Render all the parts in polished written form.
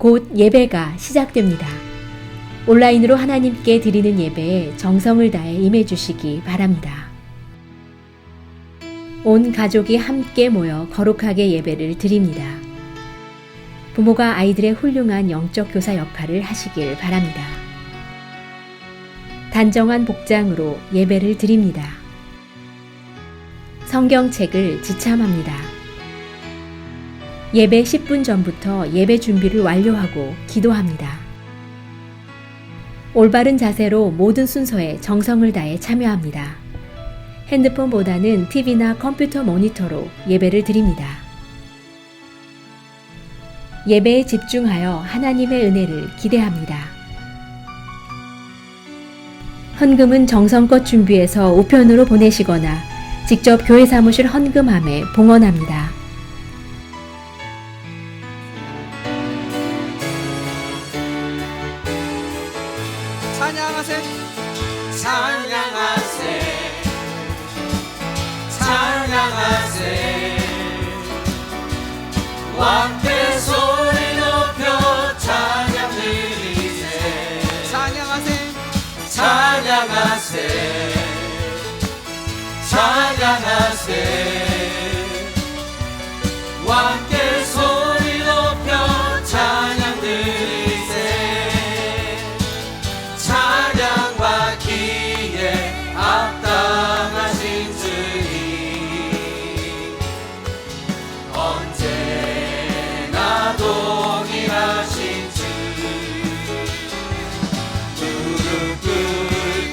곧 예배가 시작됩니다. 온라인으로 하나님께 드리는 예배에 정성을 다해 임해주시기 바랍니다. 온 가족이 함께 모여 거룩하게 예배를 드립니다. 부모가 아이들의 훌륭한 영적 교사 역할을 하시길 바랍니다. 단정한 복장으로 예배를 드립니다. 성경책을 지참합니다. 예배 10분 전부터 예배 준비를 완료하고 기도합니다. 올바른 자세로 모든 순서에 정성을 다해 참여합니다. 핸드폰보다는 TV나 컴퓨터 모니터로 예배를 드립니다. 예배에 집중하여 하나님의 은혜를 기대합니다. 헌금은 정성껏 준비해서 우편으로 보내시거나 직접 교회 사무실 헌금함에 봉헌합니다. 찬양하세 찬양하세 찬양하세 왕께 소리 높여 찬양 드리세 찬양하세 찬양하세 찬양하세 왕께 소리 높여 찬양 드리세 찬양 받기에 합당하신 주님 언제나 동일하신 주 무릎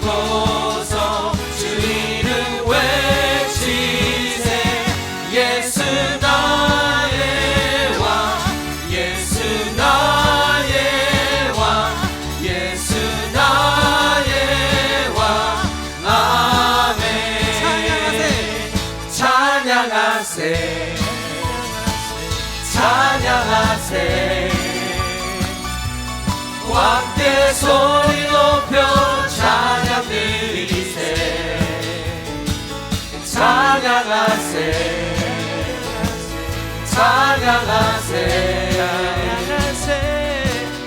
꿇고서 주 이름 외치세 예수 나의 왕 예수 나의 왕 예수 나의 왕 아멘 찬양하세 찬양하세 왕께 소리 높여 찬양 드리세 찬양하세 찬양하세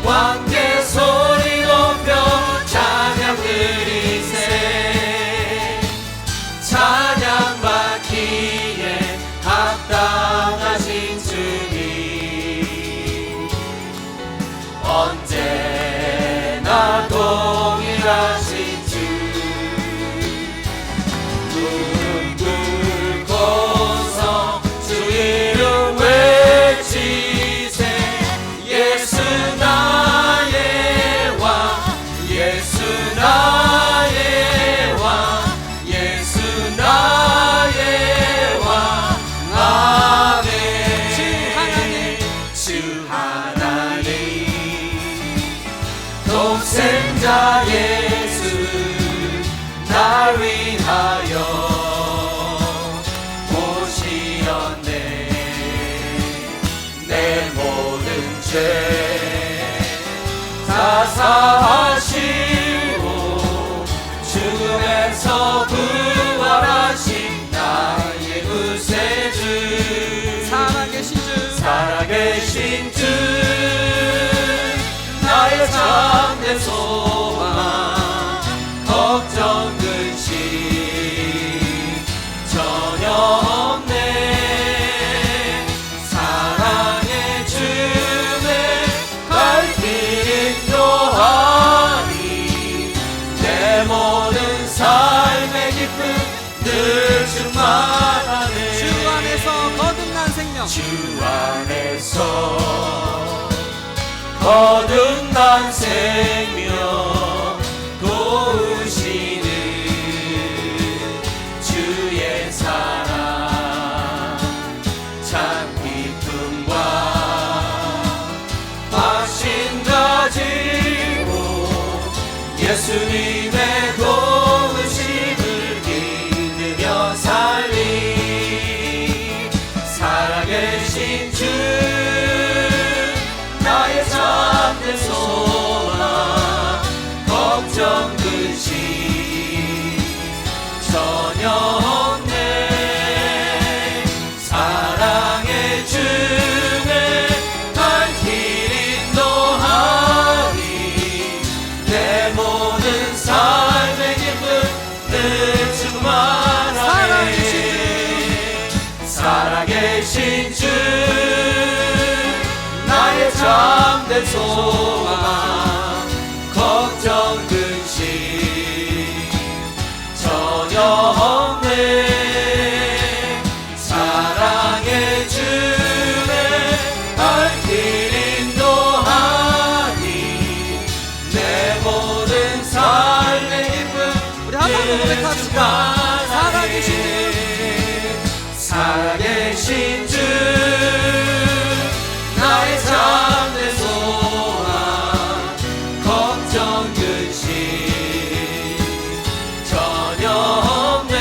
왕께 소리 높여 찬양 드리세 찬양 받기에 합당하신 주님 언제나 동일하신 주 무릎 꿇고서 주 이름 외치세 예수 나의 왕 예수 나의 왕 예수 나의 왕 아멘 주 하나님 독생자 예수 날 위하여 오시었네 내 모든 죄 다 사하시고 죽음에서 부활하신 나의 구세주 살아계신 주 나의 참된 소망 걱정 근심 전혀 없네 사랑의 주의 갈 길 인도하니 내 모든 삶의 기쁨 늘 충만하네 주 안에서 거듭난 생명 주 안에서 거듭난 생명 도우시는 주의 사랑 참 기쁨과 확신 가지고 예수님의 도우심을 믿으며 살리 살아계신 주 나의 참된 소망 걱정 근심 전혀 없네 사랑의 주의 갈 길 인도 참된 소망 걱정 근심 전혀 없네. 사랑의 주의 발길 인도하니 내 모든 삶의 기쁨. 우리 한 번 더 고백합시다. 살아계신 주 나의 참된 소망 걱정 근심 전혀 없네.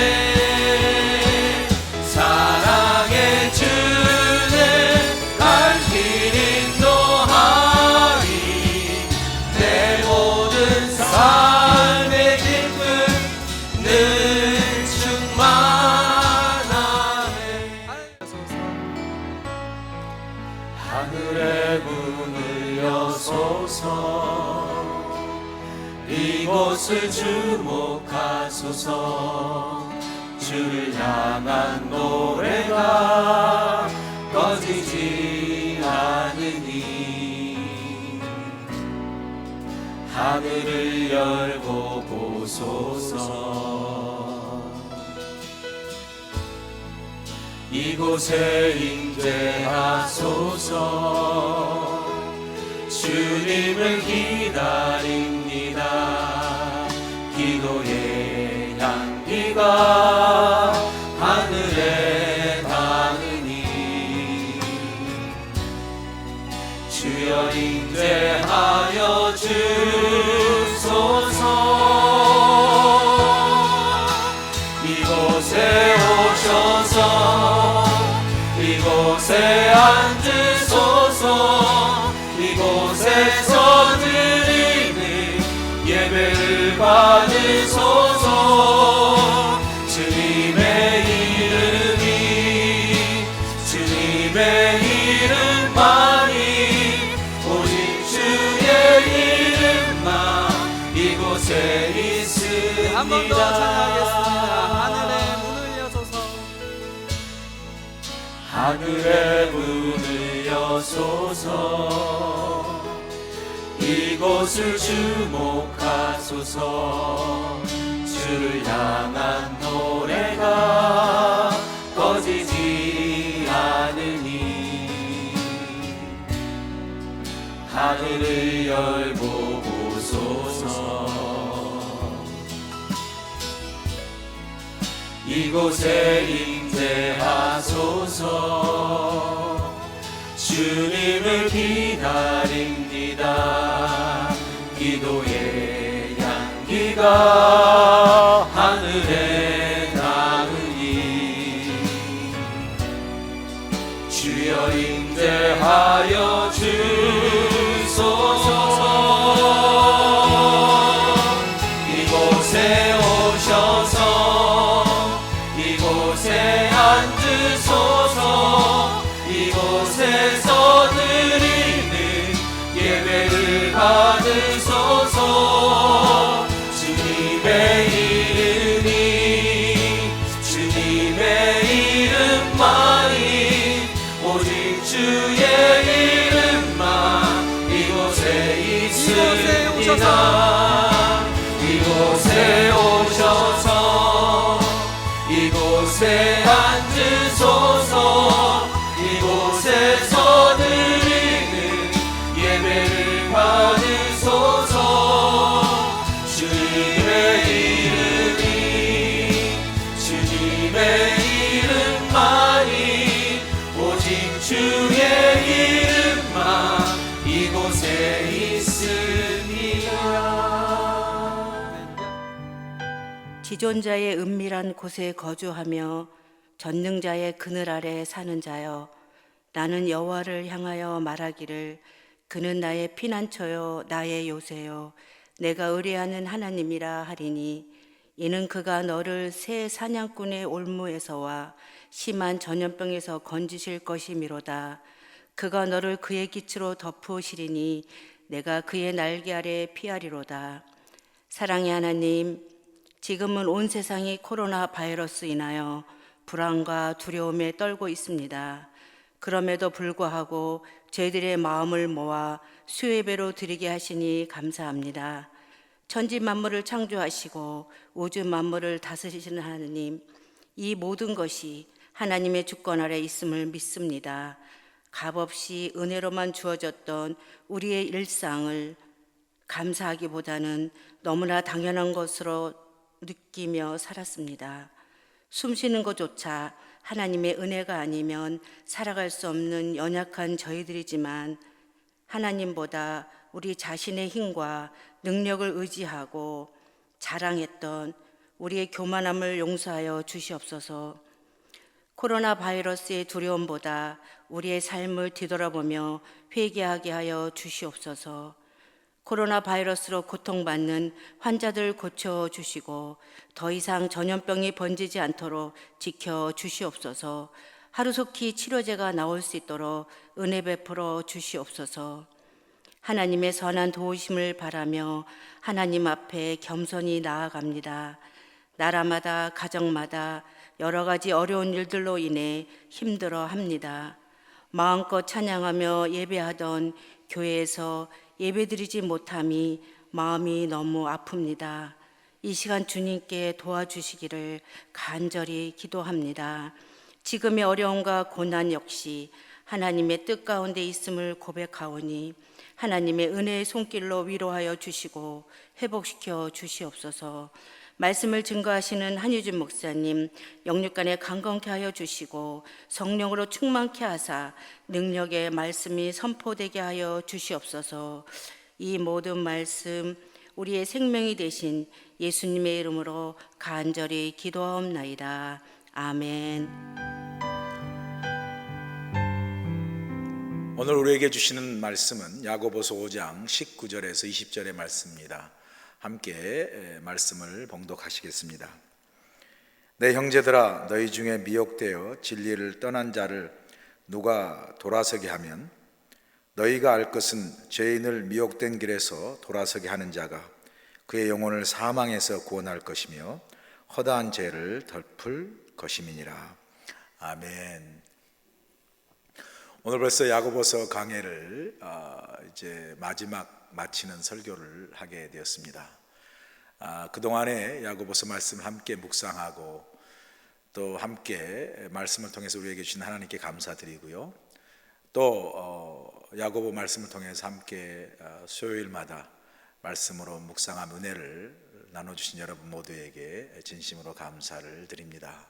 사랑의 주는 갈 길 인도하니 내 모든 삶의 기쁨 늘 충만하네. 하늘의 문을 여소서 이곳을 주목하소서. 주를 향한 노래가 꺼지지 않으니 하늘을 열고 보소서. 이곳에 임재하소서. 주님을 기다립니다. 기도의 향기가 하늘에 닿으니 주여 임재하여 주소서. 이곳에 오셔서 이곳에 앉으소서. 이곳에서 드리는 예배를 받으소서. 주님의 이름만이 오직 주의 이름만 이곳에 있습니다. 한 번 더 찬양하겠습니다. 하늘의 문을 여소서. 하늘의 문을 여소서. 이곳을 주목하소서. 주를 향한 노래가 꺼지지 않으니 하늘을 열고 보소서. 이곳에 임재하소서. 주님을 기다립니다. 기도의 향기가 하늘에 닿으니 주여 임재하여 주소서. 이곳에 오셔서 이곳에 앉으소서. 이곳에서 드리는 예배를 받으소서. 주님의 이름만이 오직 주의 이름만 이곳에 있습니다. 이곳에 오셔서 이곳에 앉으소서. 이곳에서 드리는 예배를 받으소서. 주님의 이름만이 오직 주의 이름만 이곳에 있습니다. 지존자의 은밀한 곳에 거주하며 전능자의 그늘 아래 사는 자여, 나는 여호와를 향하여 말하기를 그는 나의 피난처요 나의 요새요 내가 의뢰하는 하나님이라 하리니, 이는 그가 너를 새 사냥꾼의 올무에서와 심한 전염병에서 건지실 것이미로다. 그가 너를 그의 깃으로 덮으시리니 내가 그의 날개 아래 피하리로다. 사랑의 하나님, 지금은 온 세상이 코로나 바이러스 인하여 불안과 두려움에 떨고 있습니다. 그럼에도 불구하고 저희들의 마음을 모아 수의 배로 드리게 하시니 감사합니다. 천지 만물을 창조하시고 우주 만물을 다스리시는 하느님, 이 모든 것이 하나님의 주권 아래 있음을 믿습니다. 값없이 은혜로만 주어졌던 우리의 일상을 감사하기보다는 너무나 당연한 것으로 느끼며 살았습니다. 숨 쉬는 것조차 하나님의 은혜가 아니면 살아갈 수 없는 연약한 저희들이지만 하나님보다 우리 자신의 힘과 능력을 의지하고 자랑했던 우리의 교만함을 용서하여 주시옵소서. 코로나 바이러스의 두려움보다 우리의 삶을 뒤돌아보며 회개하게 하여 주시옵소서. 코로나 바이러스로 고통받는 환자들 고쳐주시고 더 이상 전염병이 번지지 않도록 지켜주시옵소서. 하루속히 치료제가 나올 수 있도록 은혜 베풀어 주시옵소서. 하나님의 선한 도우심을 바라며 하나님 앞에 겸손히 나아갑니다. 나라마다 가정마다 여러 가지 어려운 일들로 인해 힘들어 합니다. 마음껏 찬양하며 예배하던 교회에서 예배드리지 못함이 마음이 너무 아픕니다. 이 시간 주님께 도와주시기를 간절히 기도합니다. 지금의 어려움과 고난 역시 하나님의 뜻 가운데 있음을 고백하오니 하나님의 은혜의 손길로 위로하여 주시고 회복시켜 주시옵소서. 말씀을 증거하시는 한유진 목사님 영육간에 강건케 하여 주시고 성령으로 충만케 하사 능력의 말씀이 선포되게 하여 주시옵소서. 이 모든 말씀 우리의 생명이 되신 예수님의 이름으로 간절히 기도하옵나이다. 아멘. 오늘 우리에게 주시는 말씀은 야고보서 5장 19절에서 20절의 말씀입니다. 함께 말씀을 봉독하시겠습니다. 내 형제들아, 너희 중에 미혹되어 진리를 떠난 자를 누가 돌아서게 하면 너희가 알 것은 죄인을 미혹된 길에서 돌아서게 하는 자가 그의 영혼을 사망에서 구원할 것이며 허다한 죄를 덮을 것임이니라. 아멘. 오늘 벌써 야고보서 강해를 이제 마지막 마치는 설교를 하게 되었습니다. 그동안에 야고보서 말씀을 함께 묵상하고 또 함께 말씀을 통해서 우리에게 주신 하나님께 감사드리고요. 또 야고보 말씀을 통해서 함께 수요일마다 말씀으로 묵상한 은혜를 나눠주신 여러분 모두에게 진심으로 감사를 드립니다.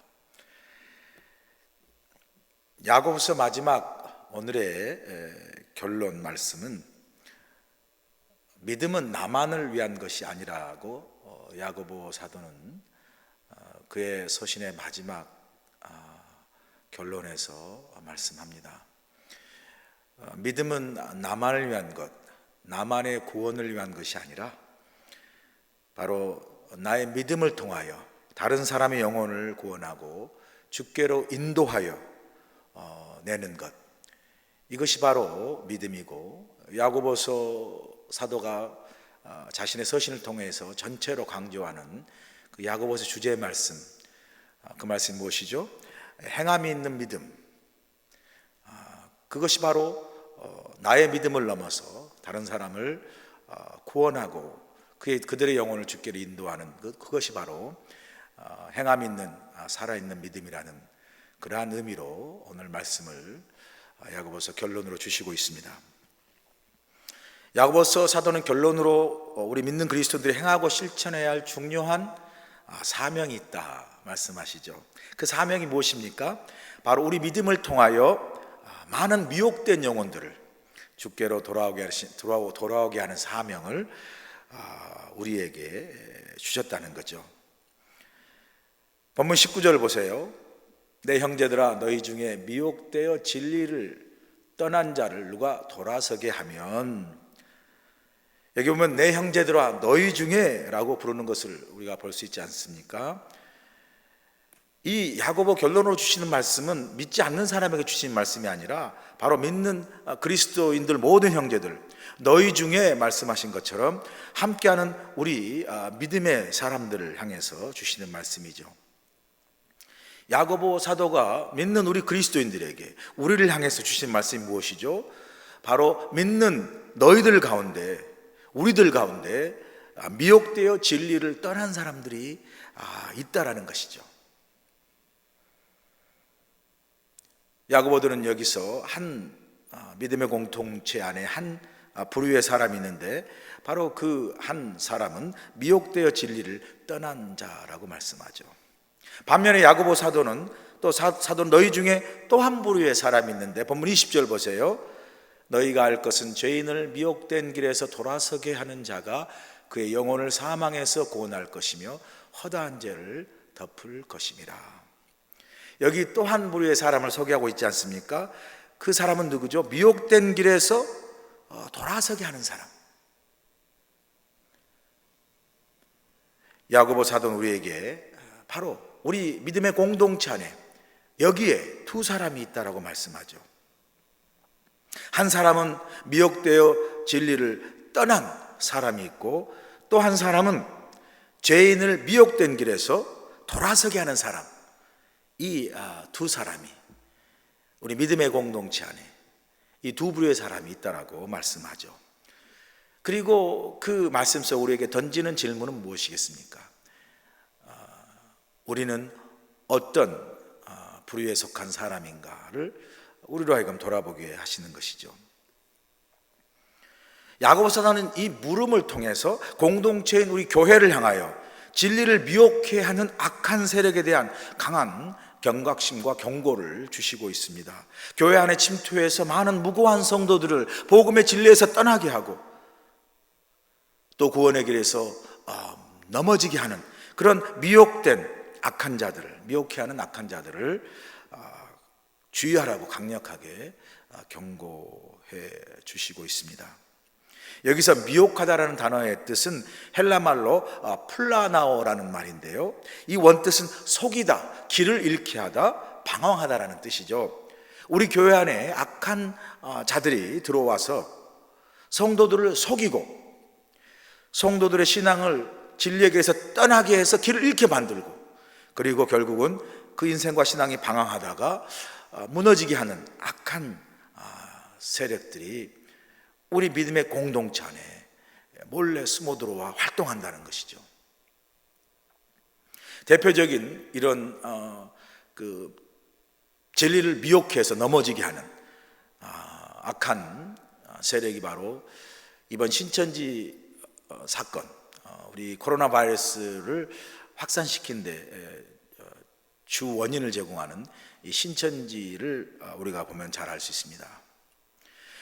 야고보서 마지막 오늘의 결론 말씀은 믿음은 나만을 위한 것이 아니라고 야고보 사도는 그의 서신의 마지막 결론에서 말씀합니다. 믿음은 나만을 위한 것, 나만의 구원을 위한 것이 아니라 바로 나의 믿음을 통하여 다른 사람의 영혼을 구원하고 주께로 인도하여 내는 것, 이것이 바로 믿음이고, 야고보서 사도가 자신의 서신을 통해서 전체로 강조하는 그 야고보서 주제의 말씀, 그 말씀이 무엇이죠? 행함이 있는 믿음. 그것이 바로 나의 믿음을 넘어서 다른 사람을 구원하고 그들의 영혼을 주께로 인도하는 그것이 바로 행함 있는 살아있는 믿음이라는 그러한 의미로 오늘 말씀을 야고보서 결론으로 주시고 있습니다. 야고보서 사도는 결론으로 우리 믿는 그리스도인들이 행하고 실천해야 할 중요한 사명이 있다 말씀하시죠. 그 사명이 무엇입니까? 바로 우리 믿음을 통하여 많은 미혹된 영혼들을 주께로 돌아오게 하는 사명을 우리에게 주셨다는 거죠. 본문 19절 보세요. 내 형제들아, 너희 중에 미혹되어 진리를 떠난 자를 누가 돌아서게 하면, 여기 보면 내 형제들아 너희 중에 라고 부르는 것을 우리가 볼 수 있지 않습니까? 이 야고보 결론으로 주시는 말씀은 믿지 않는 사람에게 주시는 말씀이 아니라 바로 믿는 그리스도인들 모든 형제들, 너희 중에 말씀하신 것처럼 함께하는 우리 믿음의 사람들을 향해서 주시는 말씀이죠. 야고보 사도가 믿는 우리 그리스도인들에게 우리를 향해서 주신 말씀이 무엇이죠? 바로 믿는 너희들 가운데, 우리들 가운데 미혹되어 진리를 떠난 사람들이 있다라는 것이죠. 야고보들은 여기서 한 믿음의 공동체 안에 한 부류의 사람이 있는데, 바로 그 한 사람은 미혹되어 진리를 떠난 자라고 말씀하죠. 반면에 야고보 사도는 또 사도 너희 중에 또 한 부류의 사람이 있는데, 본문 20절 보세요. 너희가 알 것은 죄인을 미혹된 길에서 돌아서게 하는 자가 그의 영혼을 사망에서 구원할 것이며 허다한 죄를 덮을 것임이라. 여기 또 한 부류의 사람을 소개하고 있지 않습니까? 그 사람은 누구죠? 미혹된 길에서 돌아서게 하는 사람. 야고보 사도는 우리에게 바로 우리 믿음의 공동체 안에 여기에 두 사람이 있다라고 말씀하죠. 한 사람은 미혹되어 진리를 떠난 사람이 있고, 또 한 사람은 죄인을 미혹된 길에서 돌아서게 하는 사람. 이 두 사람이 우리 믿음의 공동체 안에 이 두 부류의 사람이 있다라고 말씀하죠. 그리고 그 말씀 속 우리에게 던지는 질문은 무엇이겠습니까? 우리는 어떤 부류에 속한 사람인가를 우리로 하여금 돌아보게 하시는 것이죠. 야고보 사도는 이 물음을 통해서 공동체인 우리 교회를 향하여 진리를 미혹해 하는 악한 세력에 대한 강한 경각심과 경고를 주시고 있습니다. 교회 안에 침투해서 많은 무고한 성도들을 복음의 진리에서 떠나게 하고, 또 구원의 길에서 넘어지게 하는 그런 미혹된 악한 자들을, 미혹해 하는 악한 자들을 주의하라고 강력하게 경고해 주시고 있습니다. 여기서 미혹하다라는 단어의 뜻은 헬라말로 플라나오라는 말인데요, 이 원뜻은 속이다, 길을 잃게 하다, 방황하다라는 뜻이죠. 우리 교회 안에 악한 자들이 들어와서 성도들을 속이고 성도들의 신앙을 진리의 길에서 떠나게 해서 길을 잃게 만들고, 그리고 결국은 그 인생과 신앙이 방황하다가 무너지게 하는 악한 세력들이 우리 믿음의 공동체 안에 몰래 숨어 들어와 활동한다는 것이죠. 대표적인 이런 그 진리를 미혹해서 넘어지게 하는 악한 세력이 바로 이번 신천지 사건, 우리 코로나 바이러스를 확산시킨 데 주 원인을 제공하는 이 신천지를 우리가 보면 잘 알 수 있습니다.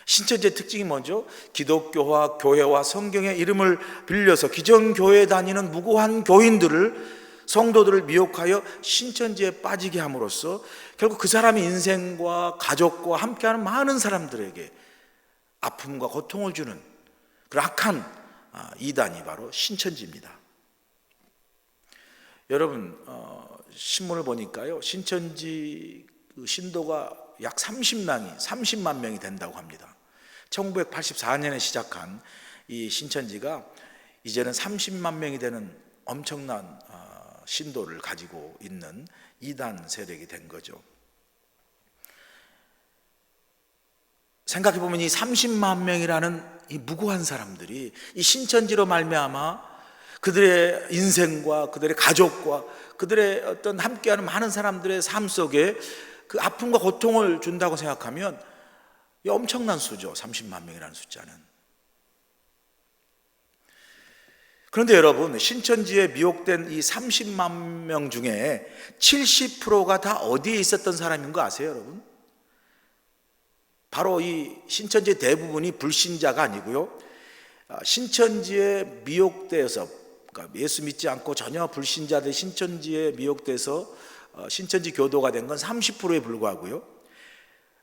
신천지의 특징이 뭐죠? 기독교와 교회와 성경의 이름을 빌려서 기존 교회에 다니는 무고한 교인들을, 성도들을 미혹하여 신천지에 빠지게 함으로써 결국 그 사람의 인생과 가족과 함께하는 많은 사람들에게 아픔과 고통을 주는 그런 악한 이단이 바로 신천지입니다. 여러분, 신문을 보니까요, 신천지 신도가 약 30만 명이 된다고 합니다. 1984년에 시작한 이 신천지가 이제는 30만 명이 되는 엄청난 신도를 가지고 있는 이단 세력이 된 거죠. 생각해 보면 이 30만 명이라는 이 무고한 사람들이 이 신천지로 말미암아 그들의 인생과 그들의 가족과 그들의 어떤 함께하는 많은 사람들의 삶 속에 그 아픔과 고통을 준다고 생각하면 이 엄청난 수죠. 30만 명이라는 숫자는. 그런데 여러분, 신천지에 미혹된 이 30만 명 중에 70%가 다 어디에 있었던 사람인 거 아세요, 여러분? 바로 이 신천지의 대부분이 불신자가 아니고요, 신천지에 미혹돼서, 그러니까 예수 믿지 않고 전혀 불신자들 신천지에 미혹돼서 신천지 교도가 된 건 30%에 불과하고요,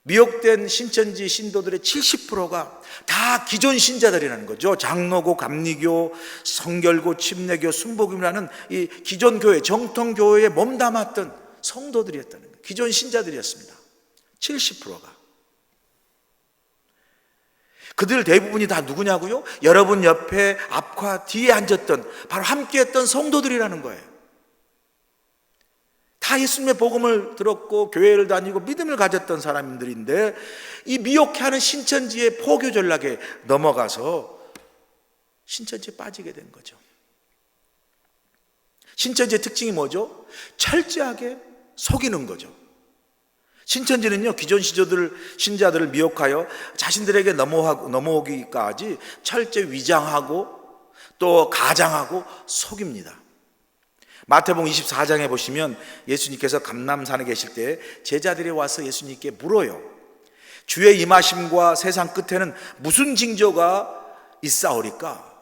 미혹된 신천지 신도들의 70%가 다 기존 신자들이라는 거죠. 장로고, 감리교, 성결고, 침례교, 순복음이라는 이 기존 교회, 정통 교회에 몸담았던 성도들이었다는 거예요. 기존 신자들이었습니다. 70%가. 그들 대부분이 다 누구냐고요? 여러분 옆에 앞과 뒤에 앉았던 바로 함께했던 성도들이라는 거예요. 다 예수님의 복음을 들었고 교회를 다니고 믿음을 가졌던 사람들인데 이 미혹해하는 신천지의 포교 전략에 넘어가서 신천지에 빠지게 된 거죠. 신천지의 특징이 뭐죠? 철저하게 속이는 거죠. 신천지는요, 기존 신자들을 미혹하여 자신들에게 넘어오기까지 철저히 위장하고 또 가장하고 속입니다. 마태복음 24장에 보시면 예수님께서 감람산에 계실 때 제자들이 와서 예수님께 물어요. 주의 임하심과 세상 끝에는 무슨 징조가 있사오리까?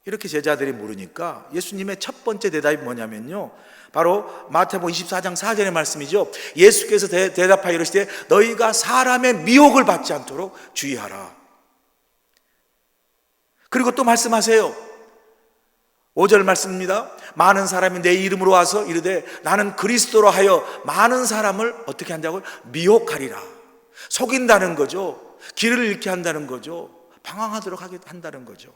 이렇게 제자들이 물으니까 예수님의 첫 번째 대답이 뭐냐면요, 바로 마태복음 24장 4절의 말씀이죠. 예수께서 대답하여 이르시되 너희가 사람의 미혹을 받지 않도록 주의하라. 그리고 또 말씀하세요. 5절 말씀입니다. 많은 사람이 내 이름으로 와서 이르되 나는 그리스도로 하여 많은 사람을 어떻게 한다고요? 미혹하리라. 속인다는 거죠. 길을 잃게 한다는 거죠. 방황하도록 하게 한다는 거죠.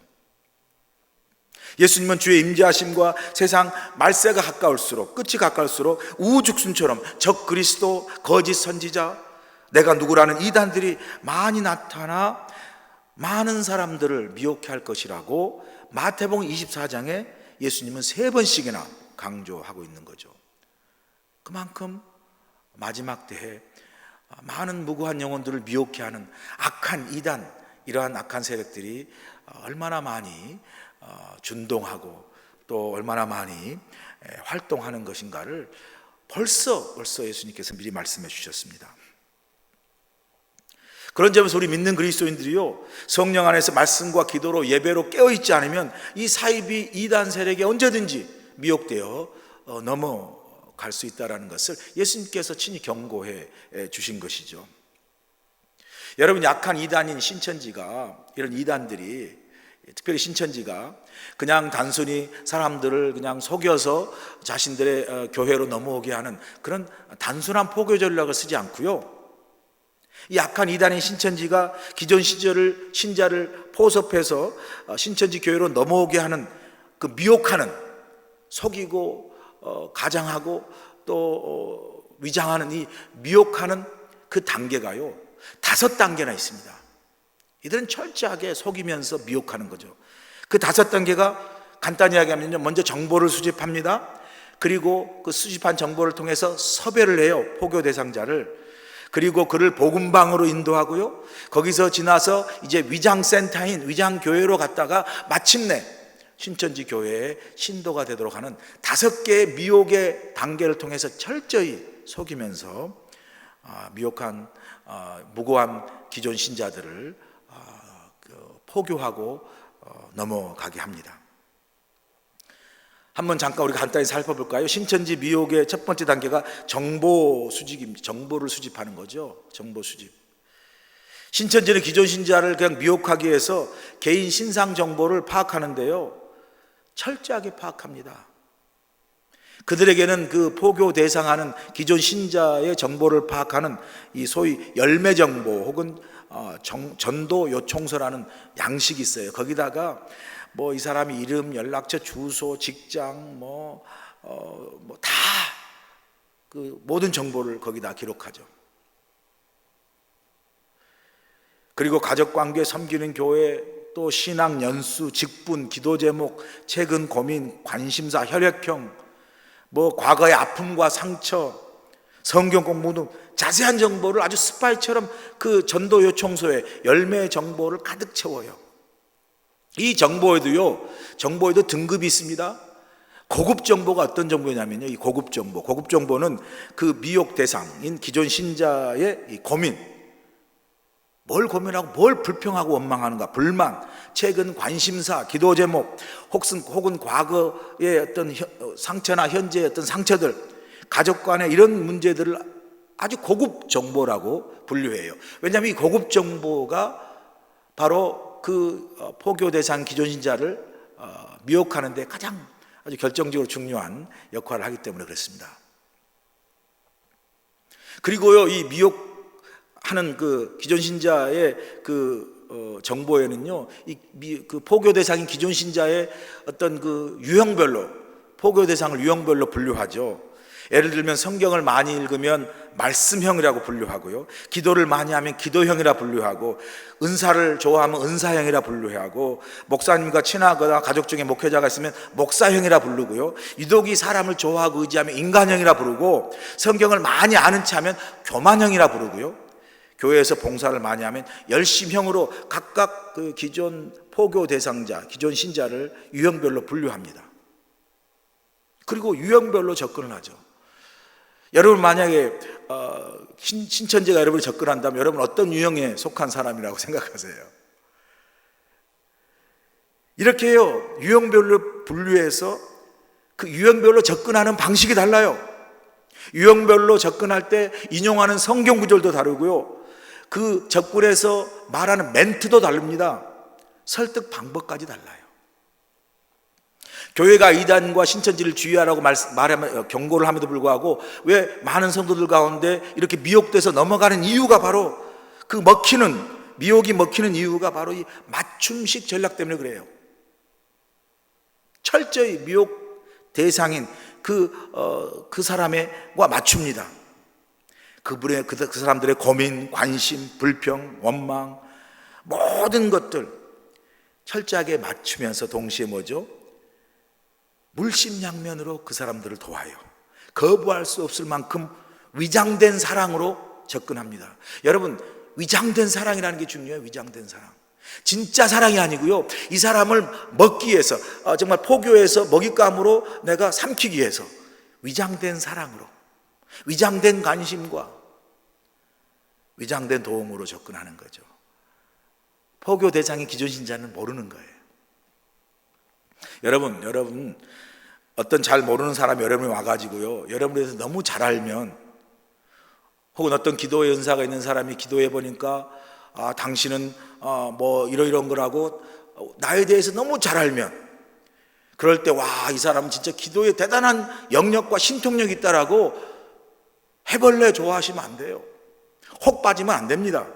예수님은 주의 임재하심과 세상 말세가 가까울수록, 끝이 가까울수록 우죽순처럼 적 그리스도, 거짓 선지자, 내가 누구라는 이단들이 많이 나타나 많은 사람들을 미혹해 할 것이라고 마태복음 24장에 예수님은 3번씩이나 강조하고 있는 거죠. 그만큼 마지막 때에 많은 무고한 영혼들을 미혹해 하는 악한 이단, 이러한 악한 세력들이 얼마나 많이 준동하고 또 얼마나 많이 활동하는 것인가를 벌써 예수님께서 미리 말씀해 주셨습니다. 그런 점에서 우리 믿는 그리스도인들이요, 성령 안에서 말씀과 기도로 예배로 깨어있지 않으면 이 사이비 이단 세력에 언제든지 미혹되어 넘어갈 수 있다는 것을 예수님께서 친히 경고해 주신 것이죠. 여러분, 약한 이단인 신천지가, 이런 이단들이, 특별히 신천지가 그냥 단순히 사람들을 그냥 속여서 자신들의 교회로 넘어오게 하는 그런 단순한 포교 전략을 쓰지 않고요, 이 악한 이단인 신천지가 기존 신자를 포섭해서 신천지 교회로 넘어오게 하는 그 미혹하는, 속이고 가장하고 또 위장하는 이 미혹하는 그 단계가요 5단계나 있습니다. 이들은 철저하게 속이면서 미혹하는 거죠. 그 5단계가 간단히 이야기하면요, 먼저 정보를 수집합니다. 그리고 그 수집한 정보를 통해서 섭외를 해요, 포교 대상자를. 그리고 그를 복음방으로 인도하고요, 거기서 지나서 이제 위장센터인 위장교회로 갔다가 마침내 신천지 교회의 신도가 되도록 하는 5개의 미혹의 단계를 통해서 철저히 속이면서 미혹한 무고한 기존 신자들을 포교하고 넘어가게 합니다. 한번 잠깐 우리가 간단히 살펴볼까요? 신천지 미혹의 첫 번째 단계가 정보 수집입니다. 정보를 수집하는 거죠. 정보 수집. 신천지는 기존 신자를 그냥 미혹하기 위해서 개인 신상 정보를 파악하는데요, 철저하게 파악합니다. 그들에게는 그 포교 대상하는 기존 신자의 정보를 파악하는 이 소위 열매 정보 혹은 전도 요청서라는 양식이 있어요. 거기다가 뭐 이 사람이 이름, 연락처, 주소, 직장, 다 그 모든 정보를 거기다 기록하죠. 그리고 가족 관계, 섬기는 교회, 또 신앙 연수, 직분, 기도 제목, 최근 고민, 관심사, 혈액형, 과거의 아픔과 상처, 성경 공부 등 자세한 정보를 아주 스파이처럼 그 전도 요청서에 열매 정보를 가득 채워요. 이 정보에도 등급이 있습니다. 고급 정보가 어떤 정보냐면요, 이 고급 정보는 그 미혹 대상인 기존 신자의 이 고민, 뭘 고민하고 뭘 불평하고 원망하는가, 불만, 최근 관심사, 기도 제목, 혹은 과거의 어떤 상처나 현재의 어떤 상처들, 가족 간의 이런 문제들을 아주 고급 정보라고 분류해요. 왜냐하면 이 고급 정보가 바로 그 포교 대상 기존 신자를 미혹하는 데 가장 아주 결정적으로 중요한 역할을 하기 때문에 그렇습니다. 그리고요, 이 미혹하는 그 기존 신자의 그 정보에는요, 그 포교 대상인 기존 신자의 어떤 그 유형별로, 포교 대상을 유형별로 분류하죠. 예를 들면 성경을 많이 읽으면 말씀형이라고 분류하고요, 기도를 많이 하면 기도형이라 분류하고, 은사를 좋아하면 은사형이라 분류하고, 목사님과 친하거나 가족 중에 목회자가 있으면 목사형이라 부르고요, 유독이 사람을 좋아하고 의지하면 인간형이라 부르고, 성경을 많이 아는 체 하면 교만형이라 부르고요, 교회에서 봉사를 많이 하면 열심형으로 각각 그 기존 포교 대상자, 기존 신자를 유형별로 분류합니다. 그리고 유형별로 접근을 하죠. 여러분 만약에 신천지가 여러분이 접근한다면 여러분 어떤 유형에 속한 사람이라고 생각하세요? 이렇게 해요. 유형별로 분류해서 그 유형별로 접근하는 방식이 달라요. 유형별로 접근할 때 인용하는 성경 구절도 다르고요, 그 접근에서 말하는 멘트도 다릅니다. 설득 방법까지 달라요. 교회가 이단과 신천지를 주의하라고 경고를 함에도 불구하고 왜 많은 성도들 가운데 이렇게 미혹돼서 넘어가는 이유가 바로 그 미혹이 먹히는 이유가 바로 이 맞춤식 전략 때문에 그래요. 철저히 미혹 대상인 그 사람과 맞춥니다. 그 사람들의 고민, 관심, 불평, 원망, 모든 것들 철저하게 맞추면서 동시에 뭐죠? 물심양면으로 그 사람들을 도와요. 거부할 수 없을 만큼 위장된 사랑으로 접근합니다. 여러분, 위장된 사랑이라는 게 중요해요. 위장된 사랑. 진짜 사랑이 아니고요, 이 사람을 먹기 위해서, 정말 포교해서 먹잇감으로 내가 삼키기 위해서 위장된 사랑으로, 위장된 관심과 위장된 도움으로 접근하는 거죠. 포교 대상인 기존 신자는 모르는 거예요. 여러분 어떤 잘 모르는 사람이 여러분이 와가지고요, 여러분에 대해서 너무 잘 알면, 혹은 어떤 기도의 은사가 있는 사람이 기도해 보니까 당신은 뭐 이런 거라고 나에 대해서 너무 잘 알면, 그럴 때 이 사람은 진짜 기도에 대단한 영역과 신통력이 있다라고 해벌레 좋아하시면 안 돼요. 혹 빠지면 안 됩니다.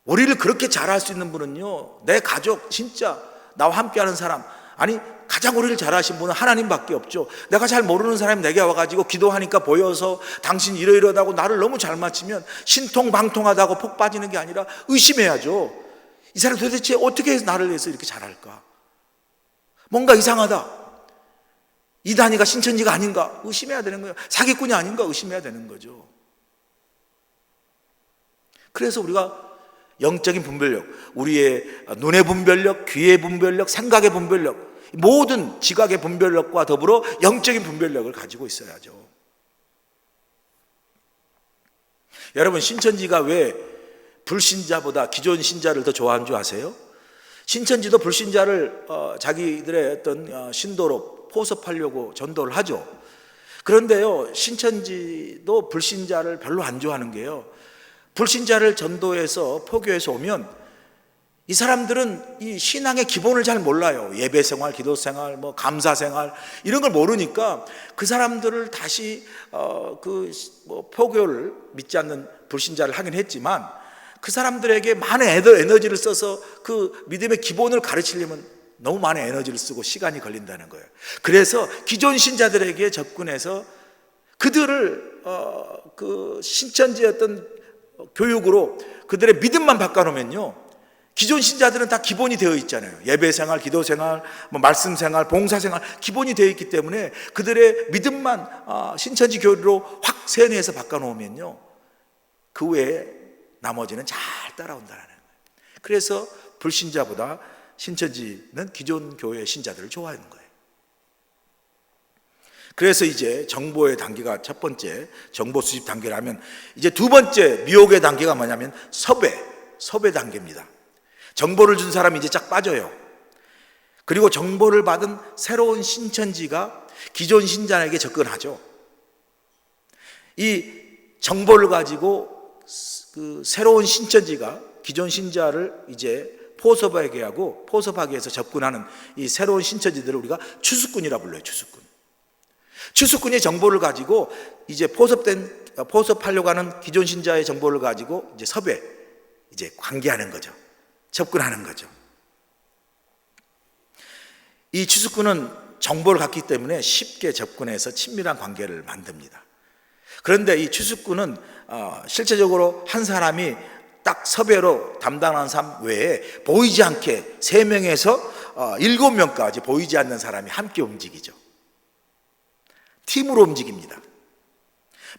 우리를 그렇게 잘할 수 있는 분은요, 내 가족, 진짜 나와 함께하는 사람, 아니 가장 우리를 잘하신 분은 하나님밖에 없죠. 내가 잘 모르는 사람이 내게 와가지고 기도하니까 보여서 당신 이러이러하다고 나를 너무 잘 맞추면 신통방통하다고 폭 빠지는 게 아니라 의심해야죠. 이 사람 도대체 어떻게 해서 나를 위해서 이렇게 잘할까? 뭔가 이상하다. 이단이가 신천지가 아닌가? 의심해야 되는 거예요. 사기꾼이 아닌가? 의심해야 되는 거죠. 그래서 우리가 영적인 분별력, 우리의 눈의 분별력, 귀의 분별력, 생각의 분별력, 모든 지각의 분별력과 더불어 영적인 분별력을 가지고 있어야죠. 여러분, 신천지가 왜 불신자보다 기존 신자를 더 좋아하는 줄 아세요? 신천지도 불신자를 자기들의 어떤 신도로 포섭하려고 전도를 하죠. 그런데요, 신천지도 불신자를 별로 안 좋아하는 게요, 불신자를 전도해서 포교해서 오면 이 사람들은 이 신앙의 기본을 잘 몰라요. 예배 생활, 기도 생활, 뭐 감사 생활, 이런 걸 모르니까 그 사람들을 다시 포교를 믿지 않는 불신자를 하긴 했지만, 그 사람들에게 많은 에너지를 써서 그 믿음의 기본을 가르치려면 너무 많은 에너지를 쓰고 시간이 걸린다는 거예요. 그래서 기존 신자들에게 접근해서 그들을 그 신천지의 어떤 교육으로 그들의 믿음만 바꿔놓으면요, 기존 신자들은 다 기본이 되어 있잖아요. 예배 생활, 기도 생활, 뭐 말씀 생활, 봉사 생활, 기본이 되어 있기 때문에 그들의 믿음만 신천지 교리로 확 세뇌해서 바꿔놓으면요, 그 외에 나머지는 잘 따라온다는 거예요. 그래서 불신자보다 신천지는 기존 교회 신자들을 좋아하는 거예요. 그래서 이제 정보의 단계가 첫 번째 정보 수집 단계라면, 이제 두 번째 미혹의 단계가 뭐냐면 섭외 단계입니다. 정보를 준 사람이 이제 쫙 빠져요. 그리고 정보를 받은 새로운 신천지가 기존 신자에게 접근하죠. 이 정보를 가지고 그 새로운 신천지가 기존 신자를 이제 포섭하게 해서 접근하는 이 새로운 신천지들을 우리가 추수꾼이라 불러요. 추수꾼의 정보를 가지고 이제 포섭하려고 하는 기존 신자의 정보를 가지고 이제 이제 관계하는 거죠. 접근하는 거죠. 이 추수꾼은 정보를 갖기 때문에 쉽게 접근해서 친밀한 관계를 만듭니다. 그런데 이 추수꾼은 실제적으로 한 사람이 딱 섭외로 담당하는 사람 외에 보이지 않게 3명에서 7명까지 보이지 않는 사람이 함께 움직이죠. 팀으로 움직입니다.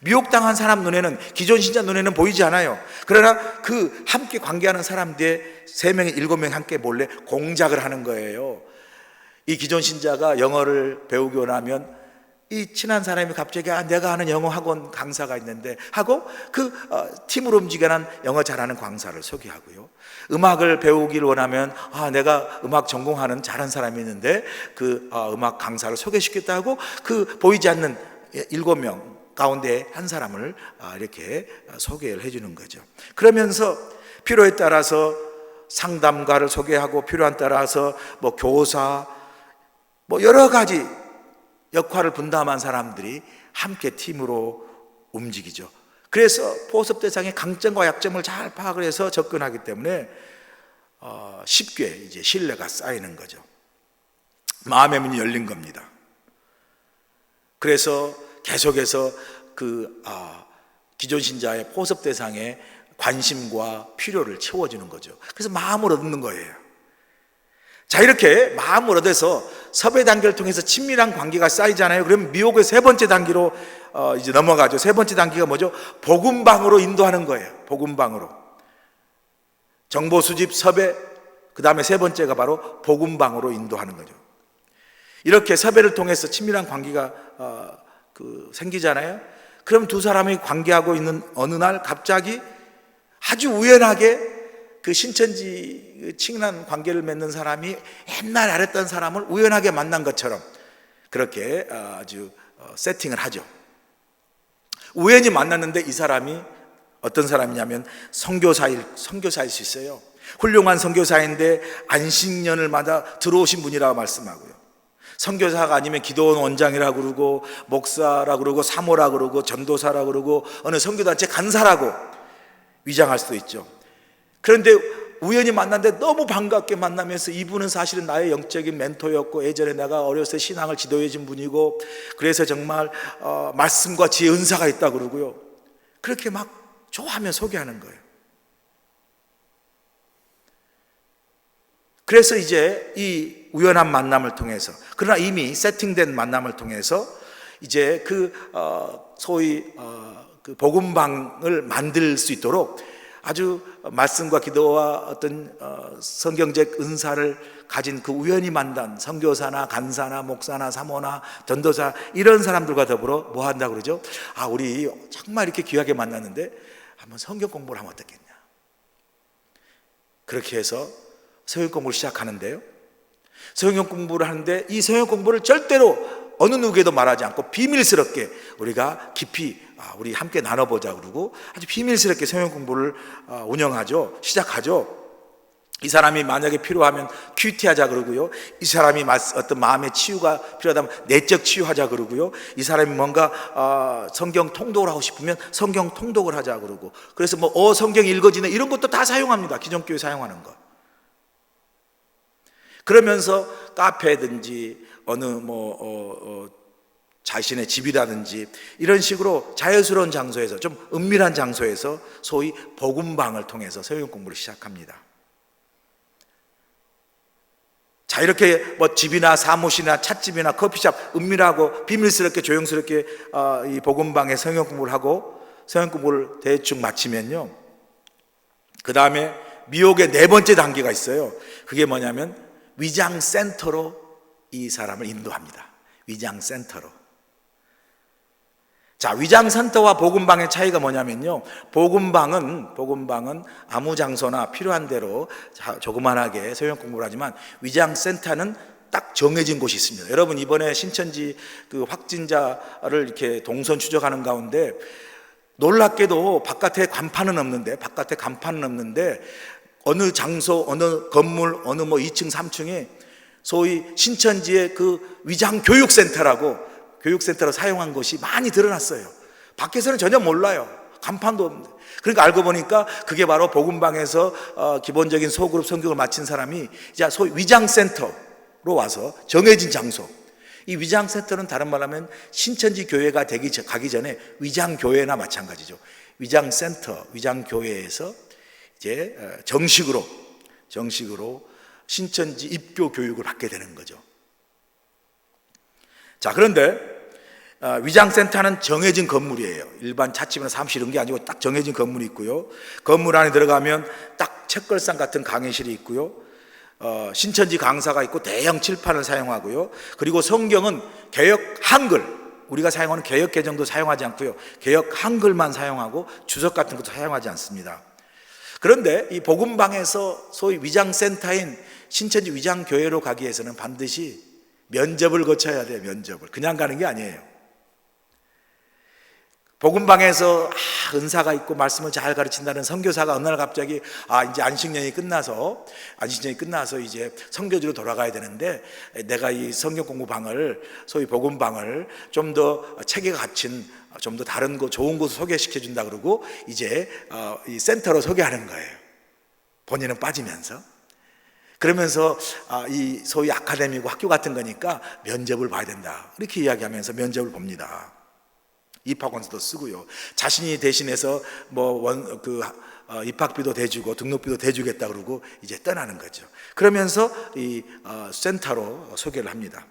미혹당한 사람 눈에는, 기존 신자 눈에는 보이지 않아요. 그러나 그 함께 관계하는 사람들의 3명, 7명 함께 몰래 공작을 하는 거예요. 이 기존 신자가 영어를 배우고 나면 이 친한 사람이 갑자기 내가 아는 영어 학원 강사가 있는데 하고 그 팀으로 움직여난 영어 잘하는 강사를 소개하고요. 음악을 배우기를 원하면 내가 음악 전공하는 잘하는 사람이 있는데 그 음악 강사를 소개시켰다 하고 그 보이지 않는 7명 가운데 한 사람을 이렇게 소개를 해주는 거죠. 그러면서 필요에 따라서 상담가를 소개하고 필요한 따라서 뭐 교사 뭐 여러 가지 역할을 분담한 사람들이 함께 팀으로 움직이죠. 그래서 보습 대상의 강점과 약점을 잘 파악을 해서 접근하기 때문에 쉽게 이제 신뢰가 쌓이는 거죠. 마음의 문이 열린 겁니다. 그래서 계속해서 그 기존 신자의 보습 대상의 관심과 필요를 채워주는 거죠. 그래서 마음을 얻는 거예요. 자, 이렇게 마음을 얻어서 섭외 단계를 통해서 친밀한 관계가 쌓이잖아요. 그러면 미혹의 3번째 단계로 이제 넘어가죠. 3번째 단계가 뭐죠? 복음방으로 인도하는 거예요. 복음방으로. 정보 수집, 섭외, 그 다음에 3번째가 바로 복음방으로 인도하는 거죠. 이렇게 섭외를 통해서 친밀한 관계가 생기잖아요. 그럼 두 사람이 관계하고 있는 어느 날 갑자기 아주 우연하게 그 신천지 친한 관계를 맺는 사람이 옛날에 알았던 사람을 우연하게 만난 것처럼 그렇게 아주 세팅을 하죠. 우연히 만났는데 이 사람이 어떤 사람이냐면 선교사일 수 있어요. 훌륭한 선교사인데 안식년을마다 들어오신 분이라고 말씀하고요. 선교사가 아니면 기도원 원장이라고 그러고 목사라고 그러고 사모라고 그러고 전도사라고 그러고 어느 선교단체 간사라고 위장할 수도 있죠. 그런데 우연히 만났는데 너무 반갑게 만나면서 이분은 사실은 나의 영적인 멘토였고 예전에 내가 어렸을 때 신앙을 지도해 준 분이고 그래서 정말 말씀과 지혜 은사가 있다고 그러고요. 그렇게 막 좋아하며 소개하는 거예요. 그래서 이제 이 우연한 만남을 통해서, 그러나 이미 세팅된 만남을 통해서 이제 소위 그 복음방을 만들 수 있도록 아주 말씀과 기도와 어떤 성경적 은사를 가진 그 우연히 만난 선교사나 간사나 목사나 사모나 전도사 이런 사람들과 더불어 뭐 한다고 그러죠? 우리 정말 이렇게 귀하게 만났는데 한번 성경 공부를 하면 어떻겠냐. 그렇게 해서 성경 공부를 시작하는데요. 성경 공부를 하는데 이 성경 공부를 절대로 어느 누구에도 말하지 않고 비밀스럽게 우리가 깊이 우리 함께 나눠보자 그러고 아주 비밀스럽게 성경 공부를 운영하죠. 시작하죠. 이 사람이 만약에 필요하면 큐티하자 그러고요. 이 사람이 어떤 마음의 치유가 필요하다면 내적 치유하자 그러고요. 이 사람이 뭔가 성경 통독을 하고 싶으면 성경 통독을 하자 그러고, 그래서 뭐 성경 읽어지네 이런 것도 다 사용합니다. 기존 교회 사용하는 거. 그러면서 카페든지 어느 자신의 집이라든지 이런 식으로 자연스러운 장소에서 좀 은밀한 장소에서 소위 복음방을 통해서 성경 공부를 시작합니다. 자, 이렇게 뭐 집이나 사무실이나 찻집이나 커피숍 은밀하고 비밀스럽게 조용스럽게 이 복음방에 성경 공부를 하고 성경 공부를 대충 마치면요, 그 다음에 미혹의 4번째 단계가 있어요. 그게 뭐냐면 위장센터로 이 사람을 인도합니다. 위장센터로. 자, 위장센터와 복음방의 차이가 뭐냐면요, 복음방은 아무 장소나 필요한 대로 조그만하게 성경 공부를 하지만 위장센터는 딱 정해진 곳이 있습니다. 여러분, 이번에 신천지 그 확진자를 이렇게 동선 추적하는 가운데 놀랍게도 바깥에 간판은 없는데 어느 장소, 어느 건물, 어느 2층, 3층에 소위 신천지의 그 위장 교육센터라고 교육센터로 사용한 것이 많이 드러났어요. 밖에서는 전혀 몰라요. 간판도 없는데. 그러니까 알고 보니까 그게 바로 복음방에서 기본적인 소그룹 성경을 마친 사람이 이제 소위 위장센터로 와서 정해진 장소, 이 위장센터는 다른 말로 하면 신천지 교회가 가기 전에 위장교회나 마찬가지죠. 위장센터, 위장교회에서 이제 정식으로 신천지 입교 교육을 받게 되는 거죠. 자, 그런데 위장센터는 정해진 건물이에요. 일반 자취나 사무실 이런 게 아니고 딱 정해진 건물이 있고요. 건물 안에 들어가면 딱 책걸상 같은 강의실이 있고요. 신천지 강사가 있고 대형 칠판을 사용하고요. 그리고 성경은 개역 한글, 우리가 사용하는 개역 개정도 사용하지 않고요. 개역 한글만 사용하고 주석 같은 것도 사용하지 않습니다. 그런데 이 복음방에서 소위 위장센터인 신천지 위장교회로 가기 위해서는 반드시 면접을 거쳐야 돼요. 면접을. 그냥 가는 게 아니에요. 복음방에서 은사가 있고 말씀을 잘 가르친다는 선교사가 어느 날 갑자기 이제 안식년이 끝나서 이제 선교지로 돌아가야 되는데 내가 이 성경 공부방을 소위 복음방을 좀 더 체계가 갖춘 좀 더 다른 거 좋은 곳을 소개시켜 준다 그러고 이제 이 센터로 소개하는 거예요. 본인은 빠지면서. 그러면서 이 소위 아카데미고 학교 같은 거니까 면접을 봐야 된다. 이렇게 이야기하면서 면접을 봅니다. 입학원서도 쓰고요. 자신이 대신해서 입학비도 대주고 등록비도 대주겠다 그러고 이제 떠나는 거죠. 그러면서 이 센터로 소개를 합니다.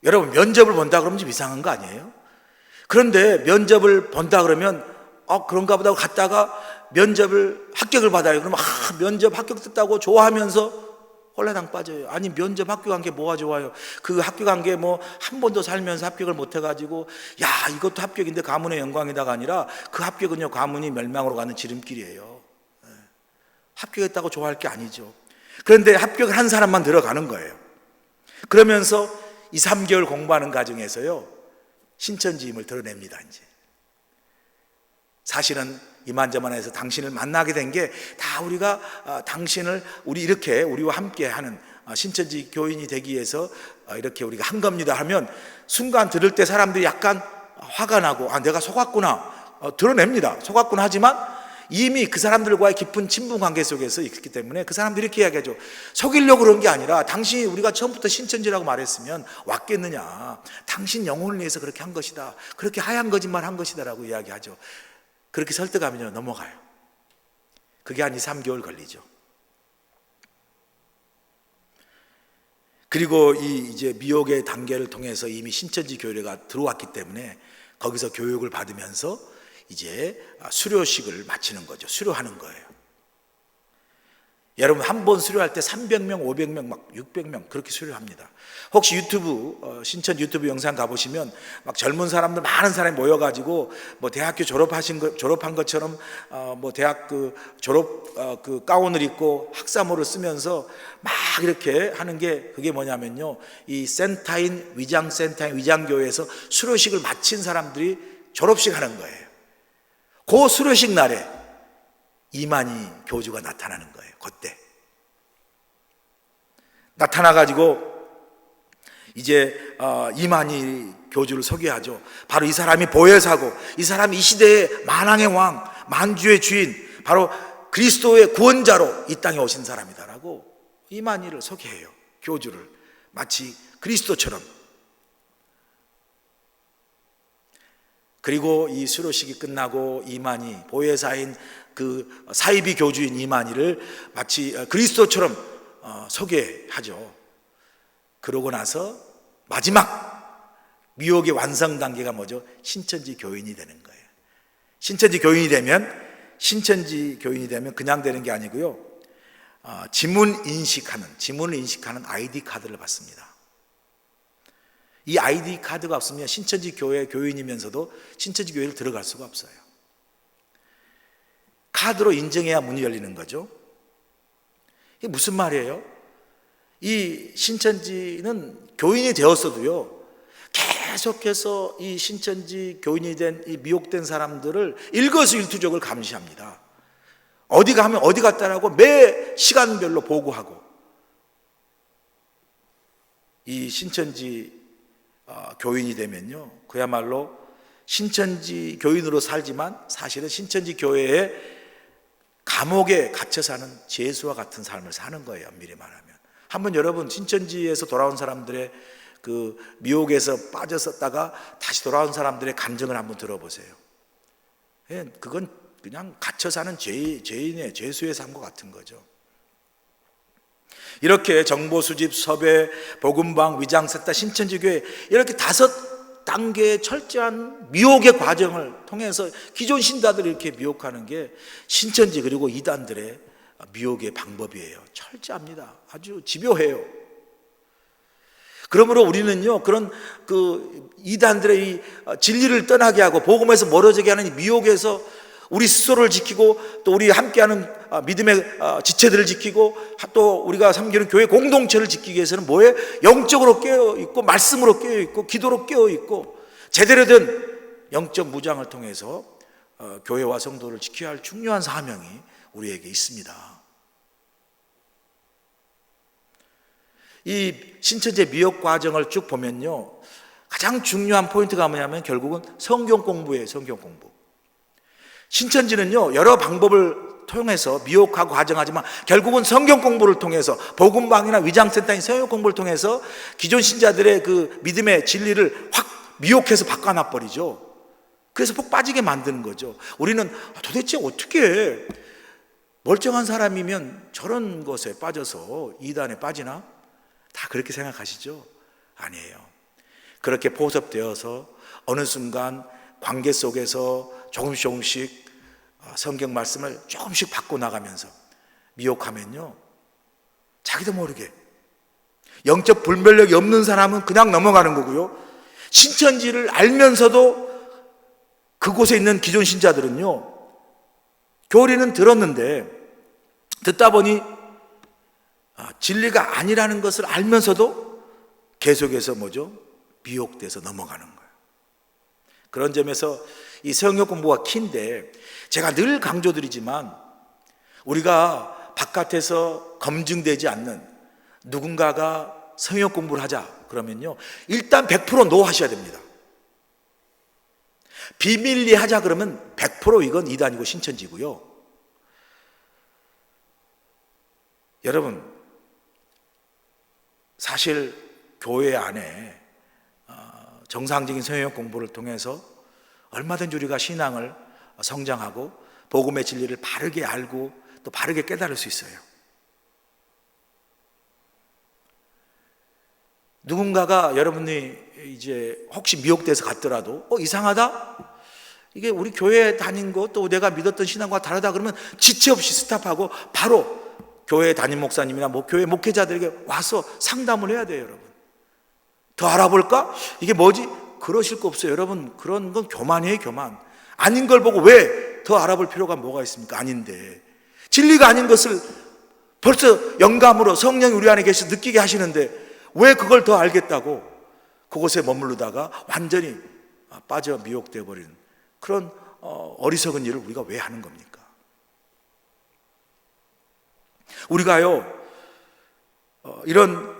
여러분, 면접을 본다 그러면 좀 이상한 거 아니에요? 그런데 면접을 본다 그러면 그런가 보다 하고 갔다가 면접을 합격을 받아요. 그러면 면접 합격됐다고 좋아하면서 홀라당 빠져요. 아니, 면접 합격한 게 뭐가 좋아요? 그 합격한 게 한 번도 살면서 합격을 못 해가지고 이것도 합격인데 가문의 영광이다가 아니라 그 합격은요 가문이 멸망으로 가는 지름길이에요. 합격했다고 좋아할 게 아니죠. 그런데 합격을 한 사람만 들어가는 거예요. 그러면서 2, 3개월 공부하는 과정에서요 신천지임을 드러냅니다. 이제 사실은 이만저만해서 당신을 만나게 된 게 다 우리가 우리 이렇게 우리와 함께 하는 신천지 교인이 되기 위해서 이렇게 우리가 한 겁니다 하면 순간 들을 때 사람들이 약간 화가 나고 내가 속았구나 드러냅니다. 속았구나 하지만 이미 그 사람들과의 깊은 친분 관계 속에서 있기 때문에 그 사람들이 이렇게 이야기하죠. 속이려고 그런 게 아니라 당신이 우리가 처음부터 신천지라고 말했으면 왔겠느냐. 당신 영혼을 위해서 그렇게 한 것이다. 그렇게 하얀 거짓말 한 것이다 라고 이야기하죠. 그렇게 설득하면 넘어가요. 그게 한 2, 3개월 걸리죠. 그리고 이제 미혹의 단계를 통해서 이미 신천지 교회가 들어왔기 때문에 거기서 교육을 받으면서 이제 수료식을 마치는 거죠. 수료하는 거예요. 여러분, 한 번 수료할 때 300명, 500명, 막 600명 그렇게 수료합니다. 혹시 유튜브 신천 유튜브 영상 가보시면 막 젊은 사람들 많은 사람이 모여가지고 대학교 졸업한 것처럼 대학 졸업 가운을 입고 학사모를 쓰면서 막 이렇게 하는 게 그게 뭐냐면요, 이 위장센터인 위장교회에서 수료식을 마친 사람들이 졸업식 하는 거예요. 그 수료식 날에 이만희 교주가 나타나는 거예요. 그때 나타나가지고 이제 이만희 교주를 소개하죠. 바로 이 사람이 보혜사고 이 사람이 이 시대의 만왕의 왕, 만주의 주인, 바로 그리스도의 구원자로 이 땅에 오신 사람이다라고 이만희를 소개해요. 교주를 마치 그리스도처럼. 그리고 이 수료식이 끝나고 이만희, 보혜사인 그 사이비 교주인 이만희를 마치 그리스도처럼 소개하죠. 그러고 나서 마지막 미혹의 완성 단계가 뭐죠? 신천지 교인이 되는 거예요. 신천지 교인이 되면 그냥 되는 게 아니고요, 지문을 인식하는 아이디 카드를 받습니다. 이 아이디 카드가 없으면 신천지 교회 교인이면서도 신천지 교회를 들어갈 수가 없어요. 카드로 인증해야 문이 열리는 거죠. 이게 무슨 말이에요? 이 신천지는 교인이 되었어도요, 계속해서 이 신천지 교인이 된 이 미혹된 사람들을 일거수일투족을 감시합니다. 어디 가면 어디 갔다라고 매 시간별로 보고하고, 이 신천지 교인이 되면요, 그야말로 신천지 교인으로 살지만 사실은 신천지 교회의 감옥에 갇혀 사는 죄수와 같은 삶을 사는 거예요. 엄밀히 말하면 한번 여러분 신천지에서 돌아온 사람들의 그 미혹에서 빠졌었다가 다시 돌아온 사람들의 감정을 한번 들어보세요. 예, 그건 그냥 갇혀 사는 죄인의 죄수의 삶과 같은 거죠. 이렇게 정보 수집, 섭외, 복음방, 위장세타, 신천지교회 이렇게 5단계의 철저한 미혹의 과정을 통해서 기존 신자들을 이렇게 미혹하는 게 신천지 그리고 이단들의 미혹의 방법이에요. 철저합니다. 아주 집요해요. 그러므로 우리는요, 그런 그 이단들의 이 진리를 떠나게 하고 복음에서 멀어지게 하는 이 미혹에서 우리 스스로를 지키고 또 우리 함께하는 믿음의 지체들을 지키고 또 우리가 섬기는 교회 공동체를 지키기 위해서는 뭐에 영적으로 깨어 있고 말씀으로 깨어 있고 기도로 깨어 있고 제대로 된 영적 무장을 통해서 교회와 성도를 지켜야 할 중요한 사명이 우리에게 있습니다. 이 신천지의 미혹 과정을 쭉 보면요, 가장 중요한 포인트가 뭐냐면 결국은 성경 공부예요. 성경 공부. 신천지는요, 여러 방법을 통해서 미혹하고 과정하지만 결국은 성경 공부를 통해서 복음방이나 위장센터인 성경 공부를 통해서 기존 신자들의 그 믿음의 진리를 확 미혹해서 바꿔놔 버리죠. 그래서 폭 빠지게 만드는 거죠. 우리는 도대체 어떻게 멀쩡한 사람이면 저런 것에 빠져서 이단에 빠지나? 다 그렇게 생각하시죠? 아니에요. 그렇게 포섭되어서 어느 순간 관계 속에서 조금씩 성경 말씀을 조금씩 바꿔나가면서 미혹하면요, 자기도 모르게 영적 분별력이 없는 사람은 그냥 넘어가는 거고요, 신천지를 알면서도 그곳에 있는 기존 신자들은요, 교리는 들었는데 듣다 보니 진리가 아니라는 것을 알면서도 계속해서 뭐죠? 미혹돼서 넘어가는 거예요. 그런 점에서 이 성경 공부가 키인데, 제가 늘 강조드리지만 우리가 바깥에서 검증되지 않는 누군가가 성경 공부를 하자 그러면요, 일단 100% 노 하셔야 됩니다. 비밀리 하자 그러면 100% 이건 이단이고 신천지고요. 여러분, 사실 교회 안에 정상적인 성경 공부를 통해서 얼마든지 우리가 신앙을 성장하고 복음의 진리를 바르게 알고 또 바르게 깨달을 수 있어요. 누군가가 여러분이 이제 혹시 미혹돼서 갔더라도 이상하다? 이게 우리 교회 다닌 거 또 내가 믿었던 신앙과 다르다 그러면 지체 없이 스탑하고 바로 교회 담임 목사님이나 교회 목회자들에게 와서 상담을 해야 돼요. 여러분, 더 알아볼까? 이게 뭐지? 그러실 거 없어요. 여러분, 그런 건 교만이에요. 교만. 아닌 걸 보고 왜 더 알아볼 필요가 뭐가 있습니까? 아닌데, 진리가 아닌 것을 벌써 영감으로 성령이 우리 안에 계셔서 느끼게 하시는데 왜 그걸 더 알겠다고 그곳에 머무르다가 완전히 빠져 미혹되어 버리는 그런 어리석은 일을 우리가 왜 하는 겁니까? 우리가요, 이런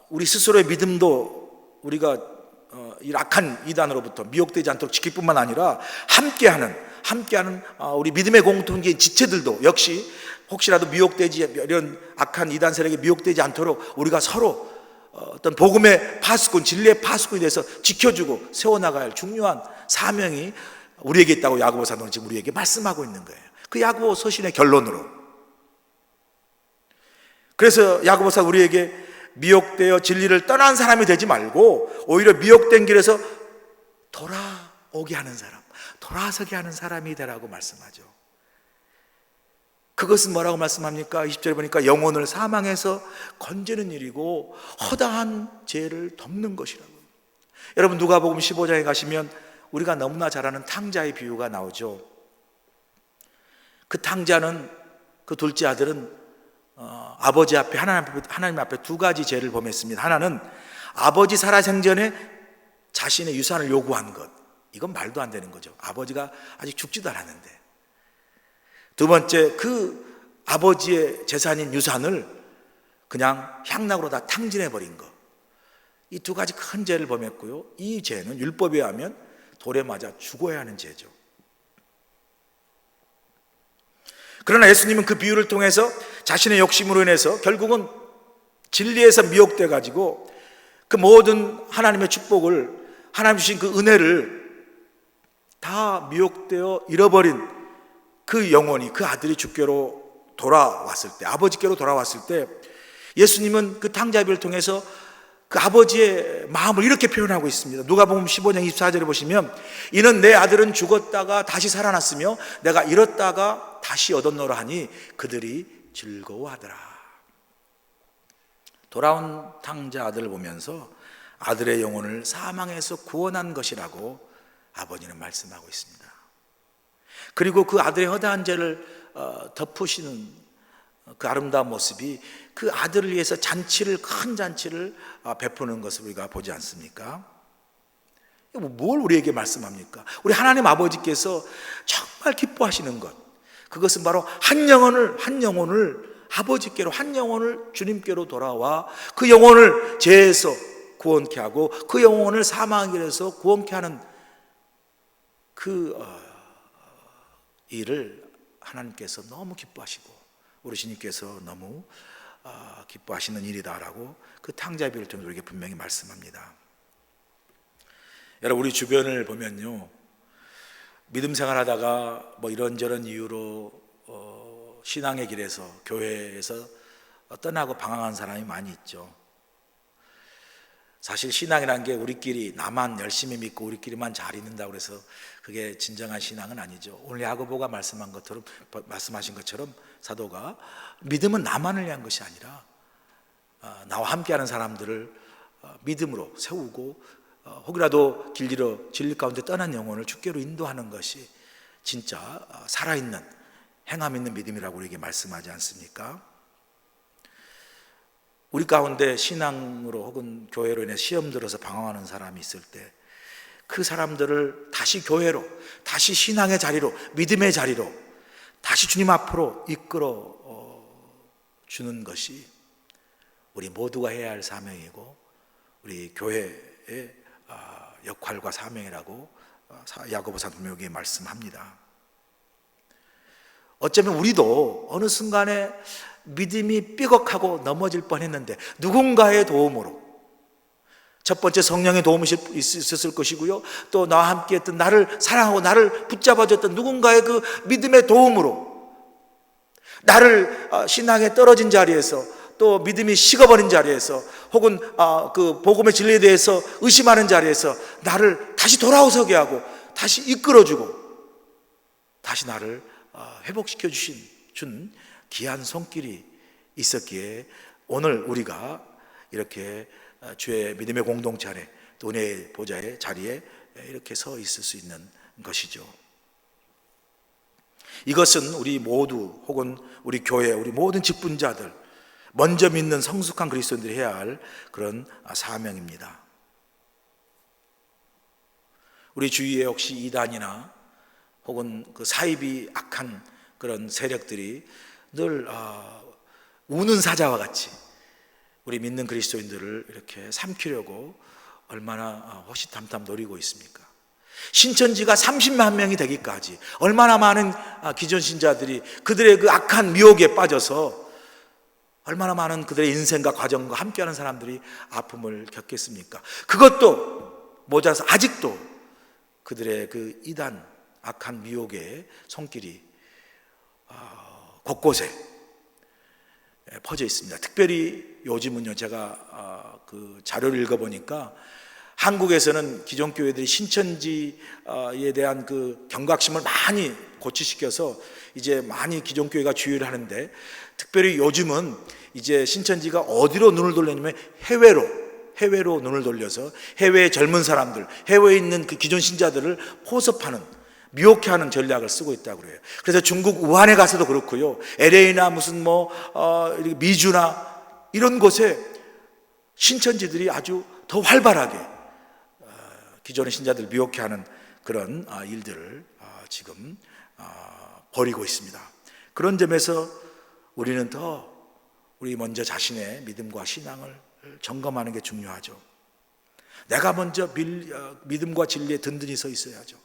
우리 스스로의 믿음도 우리가 이 악한 이단으로부터 미혹되지 않도록 지킬 뿐만 아니라 함께하는 우리 믿음의 공동체인 지체들도 역시 혹시라도 미혹되지, 이런 악한 이단 세력에 미혹되지 않도록 우리가 서로 어떤 복음의 파수꾼, 진리의 파수꾼이 돼서 지켜주고 세워나가야 할 중요한 사명이 우리에게 있다고 야고보 사도는 지금 우리에게 말씀하고 있는 거예요. 그 야고보 서신의 결론으로. 그래서 야고보 사도 우리에게 미혹되어 진리를 떠난 사람이 되지 말고 오히려 미혹된 길에서 돌아오게 하는 사람, 돌아서게 하는 사람이 되라고 말씀하죠. 그것은 뭐라고 말씀합니까? 20절에 보니까 영혼을 사망해서 건지는 일이고 허다한 죄를 덮는 것이라고. 여러분, 누가복음 15장에 가시면 우리가 너무나 잘 아는 탕자의 비유가 나오죠. 그 탕자는, 그 둘째 아들은 아버지 앞에, 하나님 앞에 2가지 죄를 범했습니다. 하나는 아버지 살아생전에 자신의 유산을 요구한 것. 이건 말도 안 되는 거죠. 아버지가 아직 죽지도 않았는데. 두 번째, 그 아버지의 재산인 유산을 그냥 향락으로 다 탕진해버린 것. 이 2가지 큰 죄를 범했고요. 이 죄는 율법에 의하면 돌에 맞아 죽어야 하는 죄죠. 그러나 예수님은 그 비유를 통해서 자신의 욕심으로 인해서 결국은 진리에서 미혹돼 가지고 그 모든 하나님의 축복을, 하나님 주신 그 은혜를 다 미혹되어 잃어버린 그 영혼이, 그 아들이 주께로 돌아왔을 때, 아버지께로 돌아왔을 때, 예수님은 그 탕자비를 통해서 그 아버지의 마음을 이렇게 표현하고 있습니다. 누가복음 15장 24절에 보시면, 이는 내 아들은 죽었다가 다시 살아났으며 내가 잃었다가 다시 얻었노라 하니 그들이 즐거워하더라. 돌아온 탕자 아들을 보면서 아들의 영혼을 사망에서 구원한 것이라고 아버지는 말씀하고 있습니다. 그리고 그 아들의 허다한 죄를 덮으시는 그 아름다운 모습이 그 아들을 위해서 큰 잔치를 베푸는 것을 우리가 보지 않습니까? 뭘 우리에게 말씀합니까? 우리 하나님 아버지께서 정말 기뻐하시는 것, 그것은 바로 한 영혼을 아버지께로, 한 영혼을 주님께로 돌아와 그 영혼을 죄에서 구원케 하고 그 영혼을 사망에서 구원케 하는 그 일을 하나님께서 너무 기뻐하시고 우리 주님께서 너무 기뻐하시는 일이다라고 그 탕자비를 통해서 우리에게 분명히 말씀합니다. 여러분, 우리 주변을 보면요, 믿음 생활하다가 뭐 이런저런 이유로 신앙의 길에서, 교회에서 떠나고 방황한 사람이 많이 있죠. 사실 신앙이란 게 우리끼리, 나만 열심히 믿고 우리끼리만 잘 있는다고 해서 그게 진정한 신앙은 아니죠. 오늘 야고보가 말씀하신 것처럼 사도가, 믿음은 나만을 위한 것이 아니라 나와 함께하는 사람들을 믿음으로 세우고 혹이라도 길 잃어 진리 가운데 떠난 영혼을 주께로 인도하는 것이 진짜 살아있는, 행함 있는 믿음이라고 우리에게 말씀하지 않습니까? 우리 가운데 신앙으로 혹은 교회로 인해 시험 들어서 방황하는 사람이 있을 때 그 사람들을 다시 교회로, 다시 신앙의 자리로, 믿음의 자리로, 다시 주님 앞으로 이끌어 주는 것이 우리 모두가 해야 할 사명이고 우리 교회의 역할과 사명이라고 야고보서 분명히 말씀합니다. 어쩌면 우리도 어느 순간에 믿음이 삐걱하고 넘어질 뻔했는데 누군가의 도움으로, 첫 번째 성령의 도움이 있었을 것이고요, 또 나와 함께 했던, 나를 사랑하고 나를 붙잡아줬던 누군가의 그 믿음의 도움으로 나를 신앙에 떨어진 자리에서, 또 믿음이 식어버린 자리에서, 혹은 그 복음의 진리에 대해서 의심하는 자리에서 나를 다시 돌아서게 하고 다시 이끌어주고 다시 나를 회복시켜 준 귀한 손길이 있었기에 오늘 우리가 이렇게 주의 믿음의 공동체 안에, 또 은혜의 보좌의 자리에 이렇게 서 있을 수 있는 것이죠. 이것은 우리 모두, 혹은 우리 교회, 우리 모든 직분자들, 먼저 믿는 성숙한 그리스도인들이 해야 할 그런 사명입니다. 우리 주위에 혹시 이단이나 혹은 그 사입이 악한 그런 세력들이 늘 우는 사자와 같이 우리 믿는 그리스도인들을 이렇게 삼키려고 얼마나 호시탐탐 노리고 있습니까? 신천지가 30만 명이 되기까지 얼마나 많은 기존 신자들이 그들의 그 악한 미혹에 빠져서 얼마나 많은 그들의 인생과 과정과 함께하는 사람들이 아픔을 겪겠습니까? 그것도 모자라서 아직도 그들의 그 이단, 악한 미혹의 손길이 곳곳에 퍼져 있습니다. 특별히 요즘은요, 제가 그 자료를 읽어보니까 한국에서는 기존 교회들이 신천지에 대한 그 경각심을 많이 고취시켜서 이제 많이 기존 교회가 주의를 하는데, 특별히 요즘은 이제 신천지가 어디로 눈을 돌리냐면 해외로 눈을 돌려서 해외의 젊은 사람들, 해외에 있는 그 기존 신자들을 포섭하는, 미혹해하는 전략을 쓰고 있다고 그래요. 그래서 중국 우한에 가서도 그렇고요, LA나 무슨 미주나 이런 곳에 신천지들이 아주 더 활발하게 기존의 신자들 미혹해하는 그런 일들을 지금 벌이고 있습니다. 그런 점에서 우리는 우리 먼저 자신의 믿음과 신앙을 점검하는 게 중요하죠. 내가 먼저 믿음과 진리에 든든히 서 있어야죠.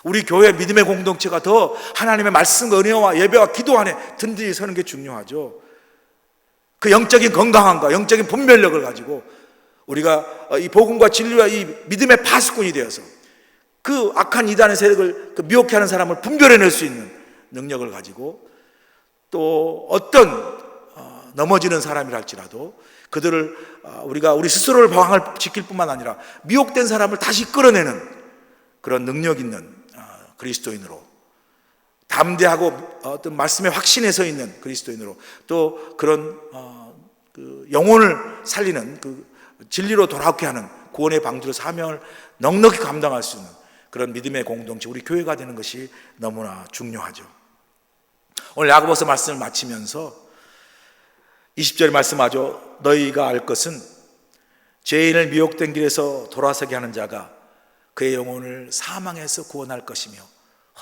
우리 교회 믿음의 공동체가 더 하나님의 말씀과 은혜와 예배와 기도 안에 든든히 서는 게 중요하죠. 그 영적인 건강함과 영적인 분별력을 가지고 우리가 이 복음과 진리와 이 믿음의 파수꾼이 되어서 그 악한 이단의 세력을 그 미혹해하는 사람을 분별해낼 수 있는 능력을 가지고 또 어떤 넘어지는 사람이랄지라도 그들을 우리가 우리 스스로를 방황을 지킬 뿐만 아니라 미혹된 사람을 다시 끌어내는 그런 능력 있는 그리스도인으로, 담대하고 어떤 말씀에 확신에 서 있는 그리스도인으로, 또 그런 그 영혼을 살리는 그 진리로 돌아오게 하는 구원의 방주로 사명을 넉넉히 감당할 수 있는 그런 믿음의 공동체, 우리 교회가 되는 것이 너무나 중요하죠. 오늘 야고보서 말씀을 마치면서 20절 말씀하죠. 너희가 알 것은 죄인을 미혹된 길에서 돌아서게 하는 자가 그의 영혼을 사망에서 구원할 것이며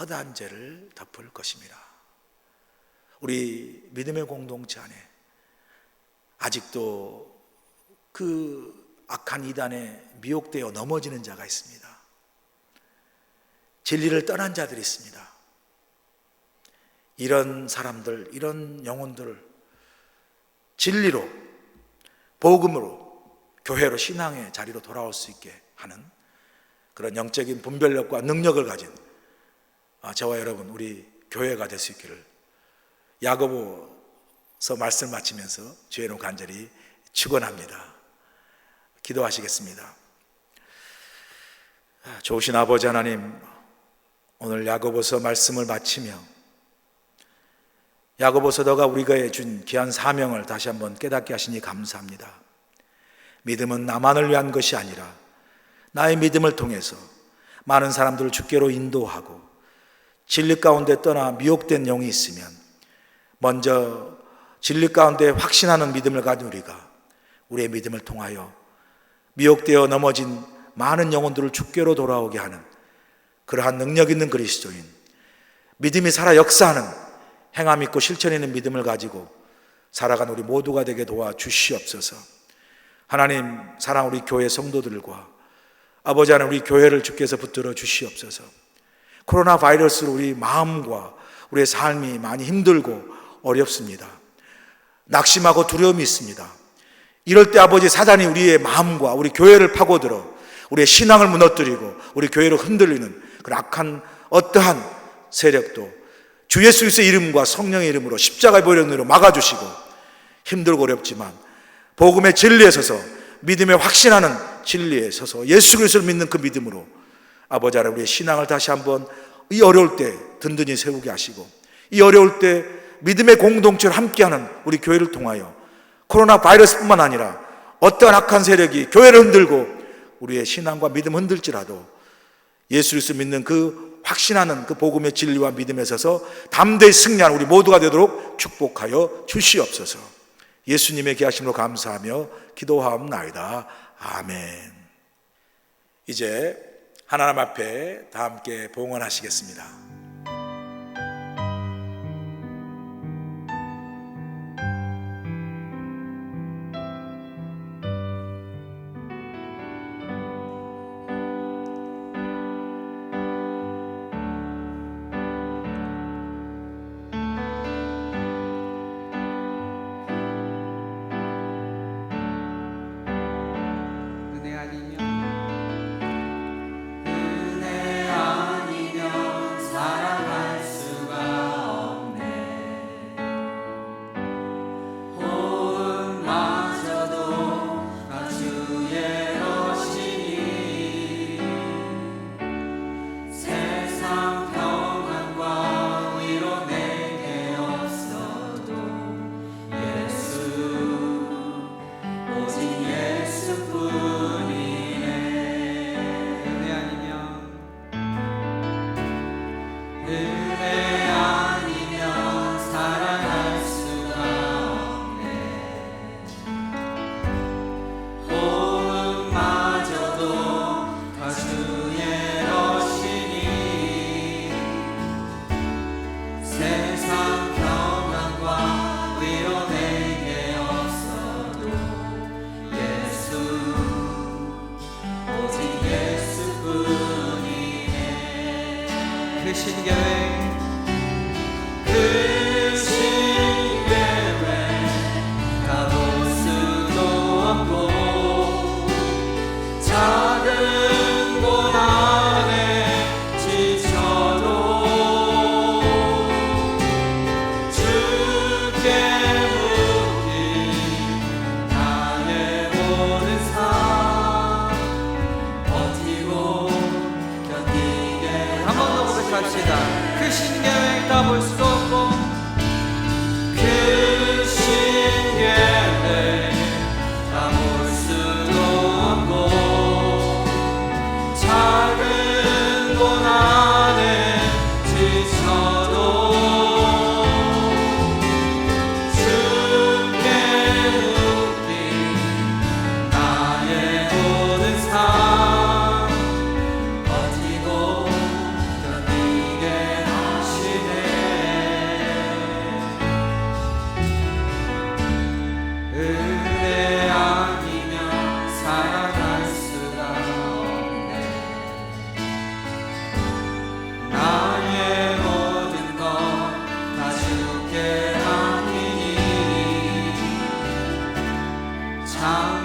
허다한 죄를 덮을 것입니다. 우리 믿음의 공동체 안에 아직도 그 악한 이단에 미혹되어 넘어지는 자가 있습니다. 진리를 떠난 자들이 있습니다. 이런 사람들, 이런 영혼들을 진리로, 복음으로, 교회로, 신앙의 자리로 돌아올 수 있게 하는 그런 영적인 분별력과 능력을 가진 저와 여러분, 우리 교회가 될 수 있기를 야고보서 말씀 마치면서 주의 이름 간절히 축원합니다. 기도하시겠습니다. 좋으신 아버지 하나님, 오늘 야고보서 말씀을 마치며 야고보서 너가 우리가 준 귀한 사명을 다시 한번 깨닫게 하시니 감사합니다. 믿음은 나만을 위한 것이 아니라 나의 믿음을 통해서 많은 사람들을 주께로 인도하고 진리 가운데 떠나 미혹된 영이 있으면 먼저 진리 가운데 확신하는 믿음을 가진 우리가 우리의 믿음을 통하여 미혹되어 넘어진 많은 영혼들을 주께로 돌아오게 하는 그러한 능력 있는 그리스도인, 믿음이 살아 역사하는 행함 있고 실천 있는 믿음을 가지고 살아가는 우리 모두가 되게 도와주시옵소서. 하나님, 사랑 우리 교회 성도들과 아버지 하나님, 우리 교회를 주께서 붙들어 주시옵소서. 코로나 바이러스로 우리 마음과 우리의 삶이 많이 힘들고 어렵습니다. 낙심하고 두려움이 있습니다. 이럴 때 아버지, 사단이 우리의 마음과 우리 교회를 파고들어 우리의 신앙을 무너뜨리고 우리 교회를 흔들리는 그 악한 어떠한 세력도 주 예수 그리스도의 이름과 성령의 이름으로 십자가의 보혈로 막아주시고, 힘들고 어렵지만 복음의 진리에 서서, 믿음에 확신하는 진리에 서서 예수 그리스도를 믿는 그 믿음으로 아버지 하나님, 우리의 신앙을 다시 한번 이 어려울 때 든든히 세우게 하시고, 이 어려울 때 믿음의 공동체를 함께하는 우리 교회를 통하여 코로나 바이러스뿐만 아니라 어떠한 악한 세력이 교회를 흔들고 우리의 신앙과 믿음 흔들지라도 예수 그리스도 믿는 그 확신하는 그 복음의 진리와 믿음에 서서 담대히 승리하는 우리 모두가 되도록 축복하여 주시옵소서. 예수님의 귀하심으로 감사하며 기도하옵나이다. 아멘. 이제 하나님 앞에 다 함께 봉헌하시겠습니다. 은혜 아니면 은혜 아니면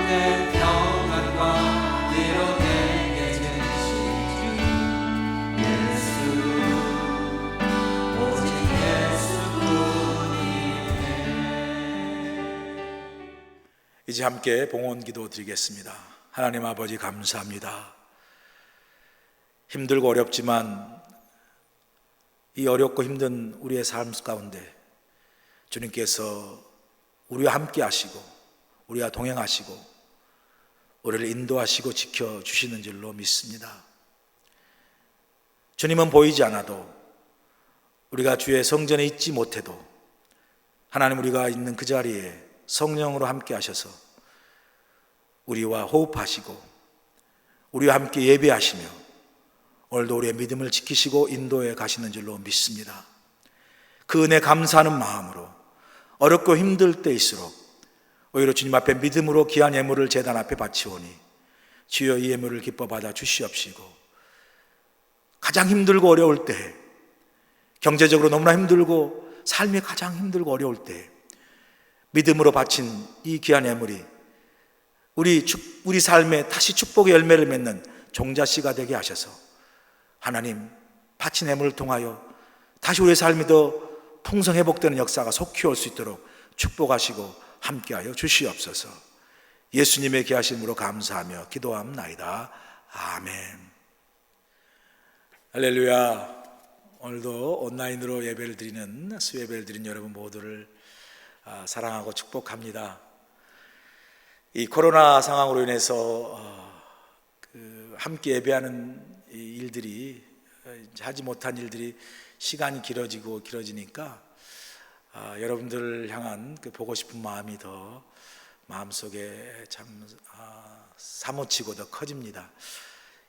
참된 평안과 위로 내게 주신 주 예수, 오직 예수뿐이네. 이제 함께 봉헌 기도 드리겠습니다. 하나님 아버지 감사합니다. 힘들고 어렵지만 이 어렵고 힘든 우리의 삶 가운데 주님께서 우리와 함께 하시고 우리와 동행하시고 우리를 인도하시고 지켜주시는 줄로 믿습니다. 주님은 보이지 않아도 우리가 주의 성전에 있지 못해도 하나님 우리가 있는 그 자리에 성령으로 함께 하셔서 우리와 호흡하시고 우리와 함께 예배하시며 오늘도 우리의 믿음을 지키시고 인도해 가시는 줄로 믿습니다. 그 은혜 감사하는 마음으로 어렵고 힘들 때일수록 오히려 주님 앞에 믿음으로 귀한 예물을 제단 앞에 바치오니 주여 이 예물을 기뻐 받아 주시옵시고 가장 힘들고 어려울 때 경제적으로 너무나 힘들고 삶이 가장 힘들고 어려울 때 믿음으로 바친 이 귀한 예물이 우리 삶에 다시 축복의 열매를 맺는 종자씨가 되게 하셔서 하나님 바친 예물을 통하여 다시 우리의 삶이 더 풍성 회복되는 역사가 속히 올 수 있도록 축복하시고 함께하여 주시옵소서. 예수님의 귀하심으로 감사하며 기도합나이다. 아멘. 할렐루야. 오늘도 온라인으로 예배를 드리는 수예배를 드린 여러분 모두를 사랑하고 축복합니다. 이 코로나 상황으로 인해서 함께 예배하는 일들이 하지 못한 일들이 시간이 길어지니까 여러분들 향한 그 보고 싶은 마음이 더 마음속에 참 사무치고 더 커집니다.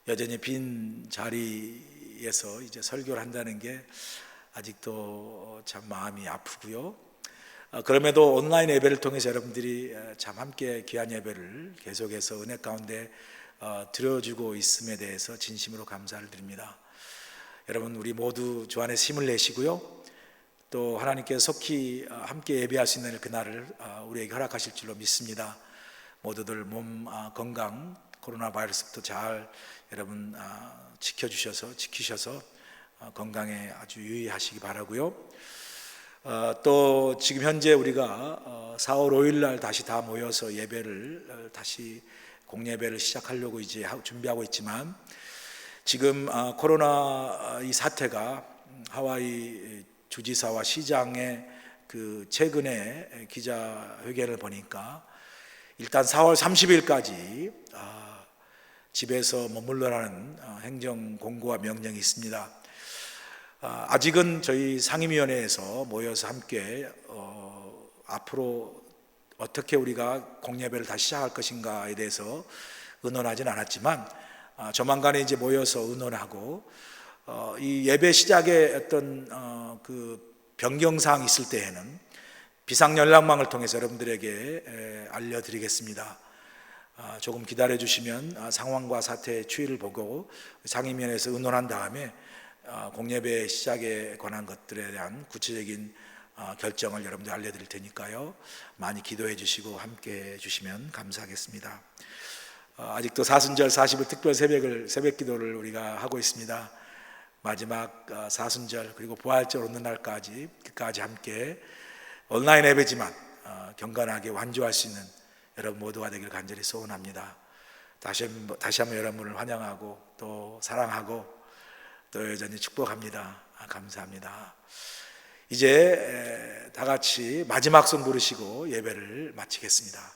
여전히 빈 자리에서 이제 설교를 한다는 게 아직도 참 마음이 아프고요. 그럼에도 온라인 예배를 통해서 여러분들이 참 함께 귀한 예배를 계속해서 은혜 가운데 드려주고 있음에 대해서 진심으로 감사를 드립니다. 여러분 우리 모두 주 안에 힘을 내시고요. 또 하나님께서 속히 함께 예배할 수 있는 그날을 우리에게 허락하실 줄로 믿습니다. 모두들 몸 건강 코로나 바이러스부터 잘 여러분 지키셔서 건강에 아주 유의하시기 바라고요. 또 지금 현재 우리가 4월 5일 날 다시 다 모여서 예배를 다시 공예배를 시작하려고 이제 준비하고 있지만 지금 코로나 이 사태가 하와이 주지사와 시장의 그 최근에 기자회견을 보니까 일단 4월 30일까지 집에서 머물러라는 행정 공고와 명령이 있습니다. 아직은 저희 상임위원회에서 모여서 함께 앞으로 어떻게 우리가 공예배를 다시 시작할 것인가에 대해서 의논하지는 않았지만 조만간에 이제 모여서 의논하고 이 예배 시작에 어떤 그 변경사항이 있을 때에는 비상연락망을 통해서 여러분들에게 알려드리겠습니다. 조금 기다려 주시면 상황과 사태의 추이를 보고 상임위원회에서 의논한 다음에 공예배 시작에 관한 것들에 대한 구체적인 결정을 여러분들 알려드릴 테니까요. 많이 기도해 주시고 함께 해 주시면 감사하겠습니다. 아직도 사순절 40일 특별 새벽 기도를 우리가 하고 있습니다. 마지막 사순절 그리고 부활절 오는 날까지 끝까지 함께 온라인 예배지만 경건하게 완주할 수 있는 여러분 모두가 되길 간절히 소원합니다. 다시 한번 여러분을 환영하고 또 사랑하고 또 여전히 축복합니다. 감사합니다. 이제 다 같이 마지막 송 부르시고 예배를 마치겠습니다.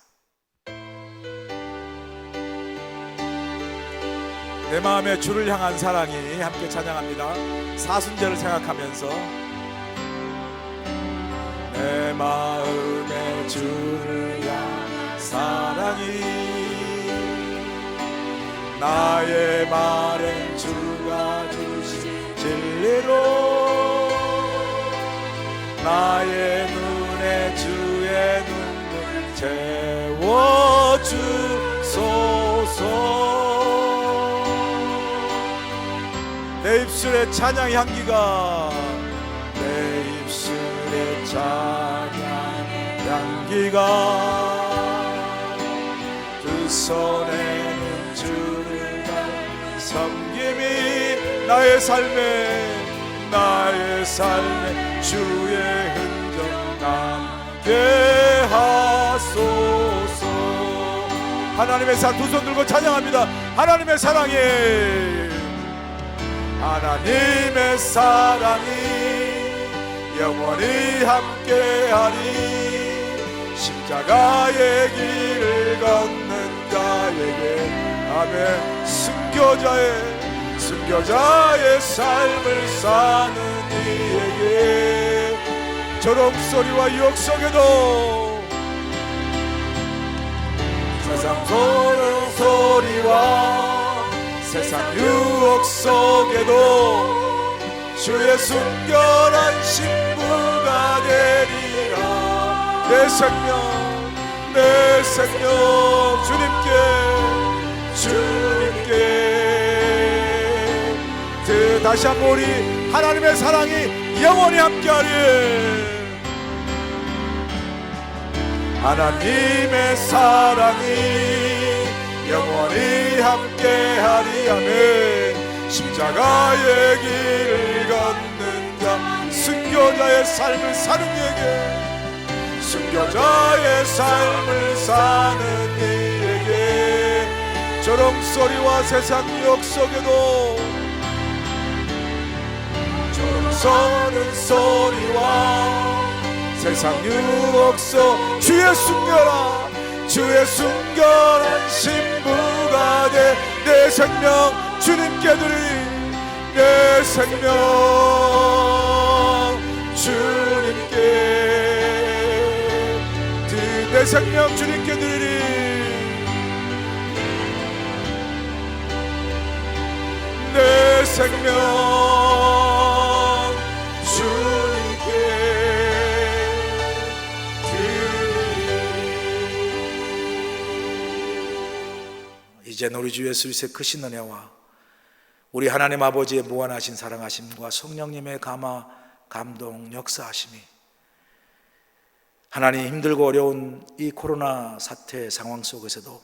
내 마음에 주를 향한 사랑이 함께 찬양합니다. 사순절을 생각하면서 내 마음에 주를 향한 사랑이 나의 말엔 주가 주신 진리로 나의 눈에 주의 눈물 채워주소서. 내 입술의 찬양 향기가 내 입술의 찬양 향기가 두 손에는 주를 섬김이 나의 삶에 주의 흔적 남게 하소서. 하나님의 사랑, 두 손 들고 찬양합니다. 하나님의 사랑이, 하나님의 사랑이 영원히 함께하리. 십자가의 길을 걷는 자에게, 아멘. 순교자의 삶을 사는 이에게, 조롱소리와 유혹 속에도, 세상 소리와 세상 유혹 속에도 주의 순결한 신부가 되리라. 내 생명 주님께 다시 한번 우리 하나님의 사랑이 영원히 함께하리. 하나님의 사랑이 영원히 함께하리. 아멘. 십자가의 길을 걷는 자, 순교자의 삶을 사는 이에게, 순교자의 삶을 사는 이에게, 조롱소리와 세상 유혹 속에도, 조롱서는 소리와 세상 유혹 속 주의 순결한 신부가 돼 내 생명 주님께 드리리. 내 생명 주님께, 내 생명 주님께 드리리. 내 생명 주님께 드리리. 이제는 우리 주 예수 그리스도의 크신 은혜와 우리 하나님 아버지의 무한하신 사랑하심과 성령님의 감화 감동 역사하심이, 하나님 힘들고 어려운 이 코로나 사태 상황 속에서도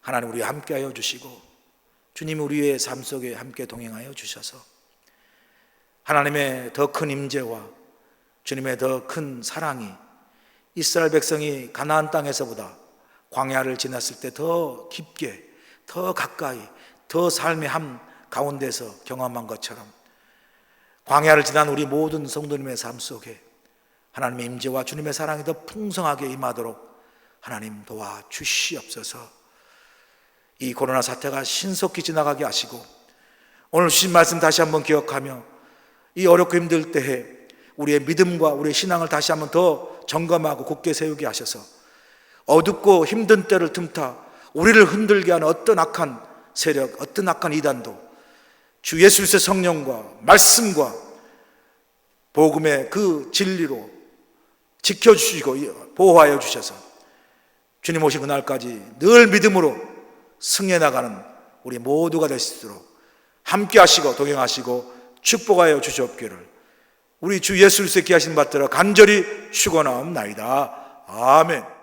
하나님 우리 함께하여 주시고, 주님 우리의 삶 속에 함께 동행하여 주셔서 하나님의 더 큰 임재와 주님의 더 큰 사랑이 이스라엘 백성이 가나안 땅에서보다 광야를 지났을 때 더 깊게, 더 가까이, 더 삶의 함 가운데서 경험한 것처럼 광야를 지난 우리 모든 성도님의 삶 속에 하나님의 임재와 주님의 사랑이 더 풍성하게 임하도록 하나님 도와주시옵소서. 이 코로나 사태가 신속히 지나가게 하시고, 오늘 주신 말씀 다시 한번 기억하며 이 어렵고 힘들 때에 우리의 믿음과 우리의 신앙을 다시 한번 더 점검하고 굳게 세우게 하셔서 어둡고 힘든 때를 틈타 우리를 흔들게 하는 어떤 악한 세력, 어떤 악한 이단도 주 예수 그리스도의 성령과 말씀과 복음의 그 진리로 지켜주시고 보호하여 주셔서 주님 오신 그날까지 늘 믿음으로 승리해 나가는 우리 모두가 될 수 있도록 함께 하시고 동행하시고 축복하여 주시옵기를 우리 주 예수 그리스도의 귀하신 받들어 간절히 축원하옵나이다. 아멘.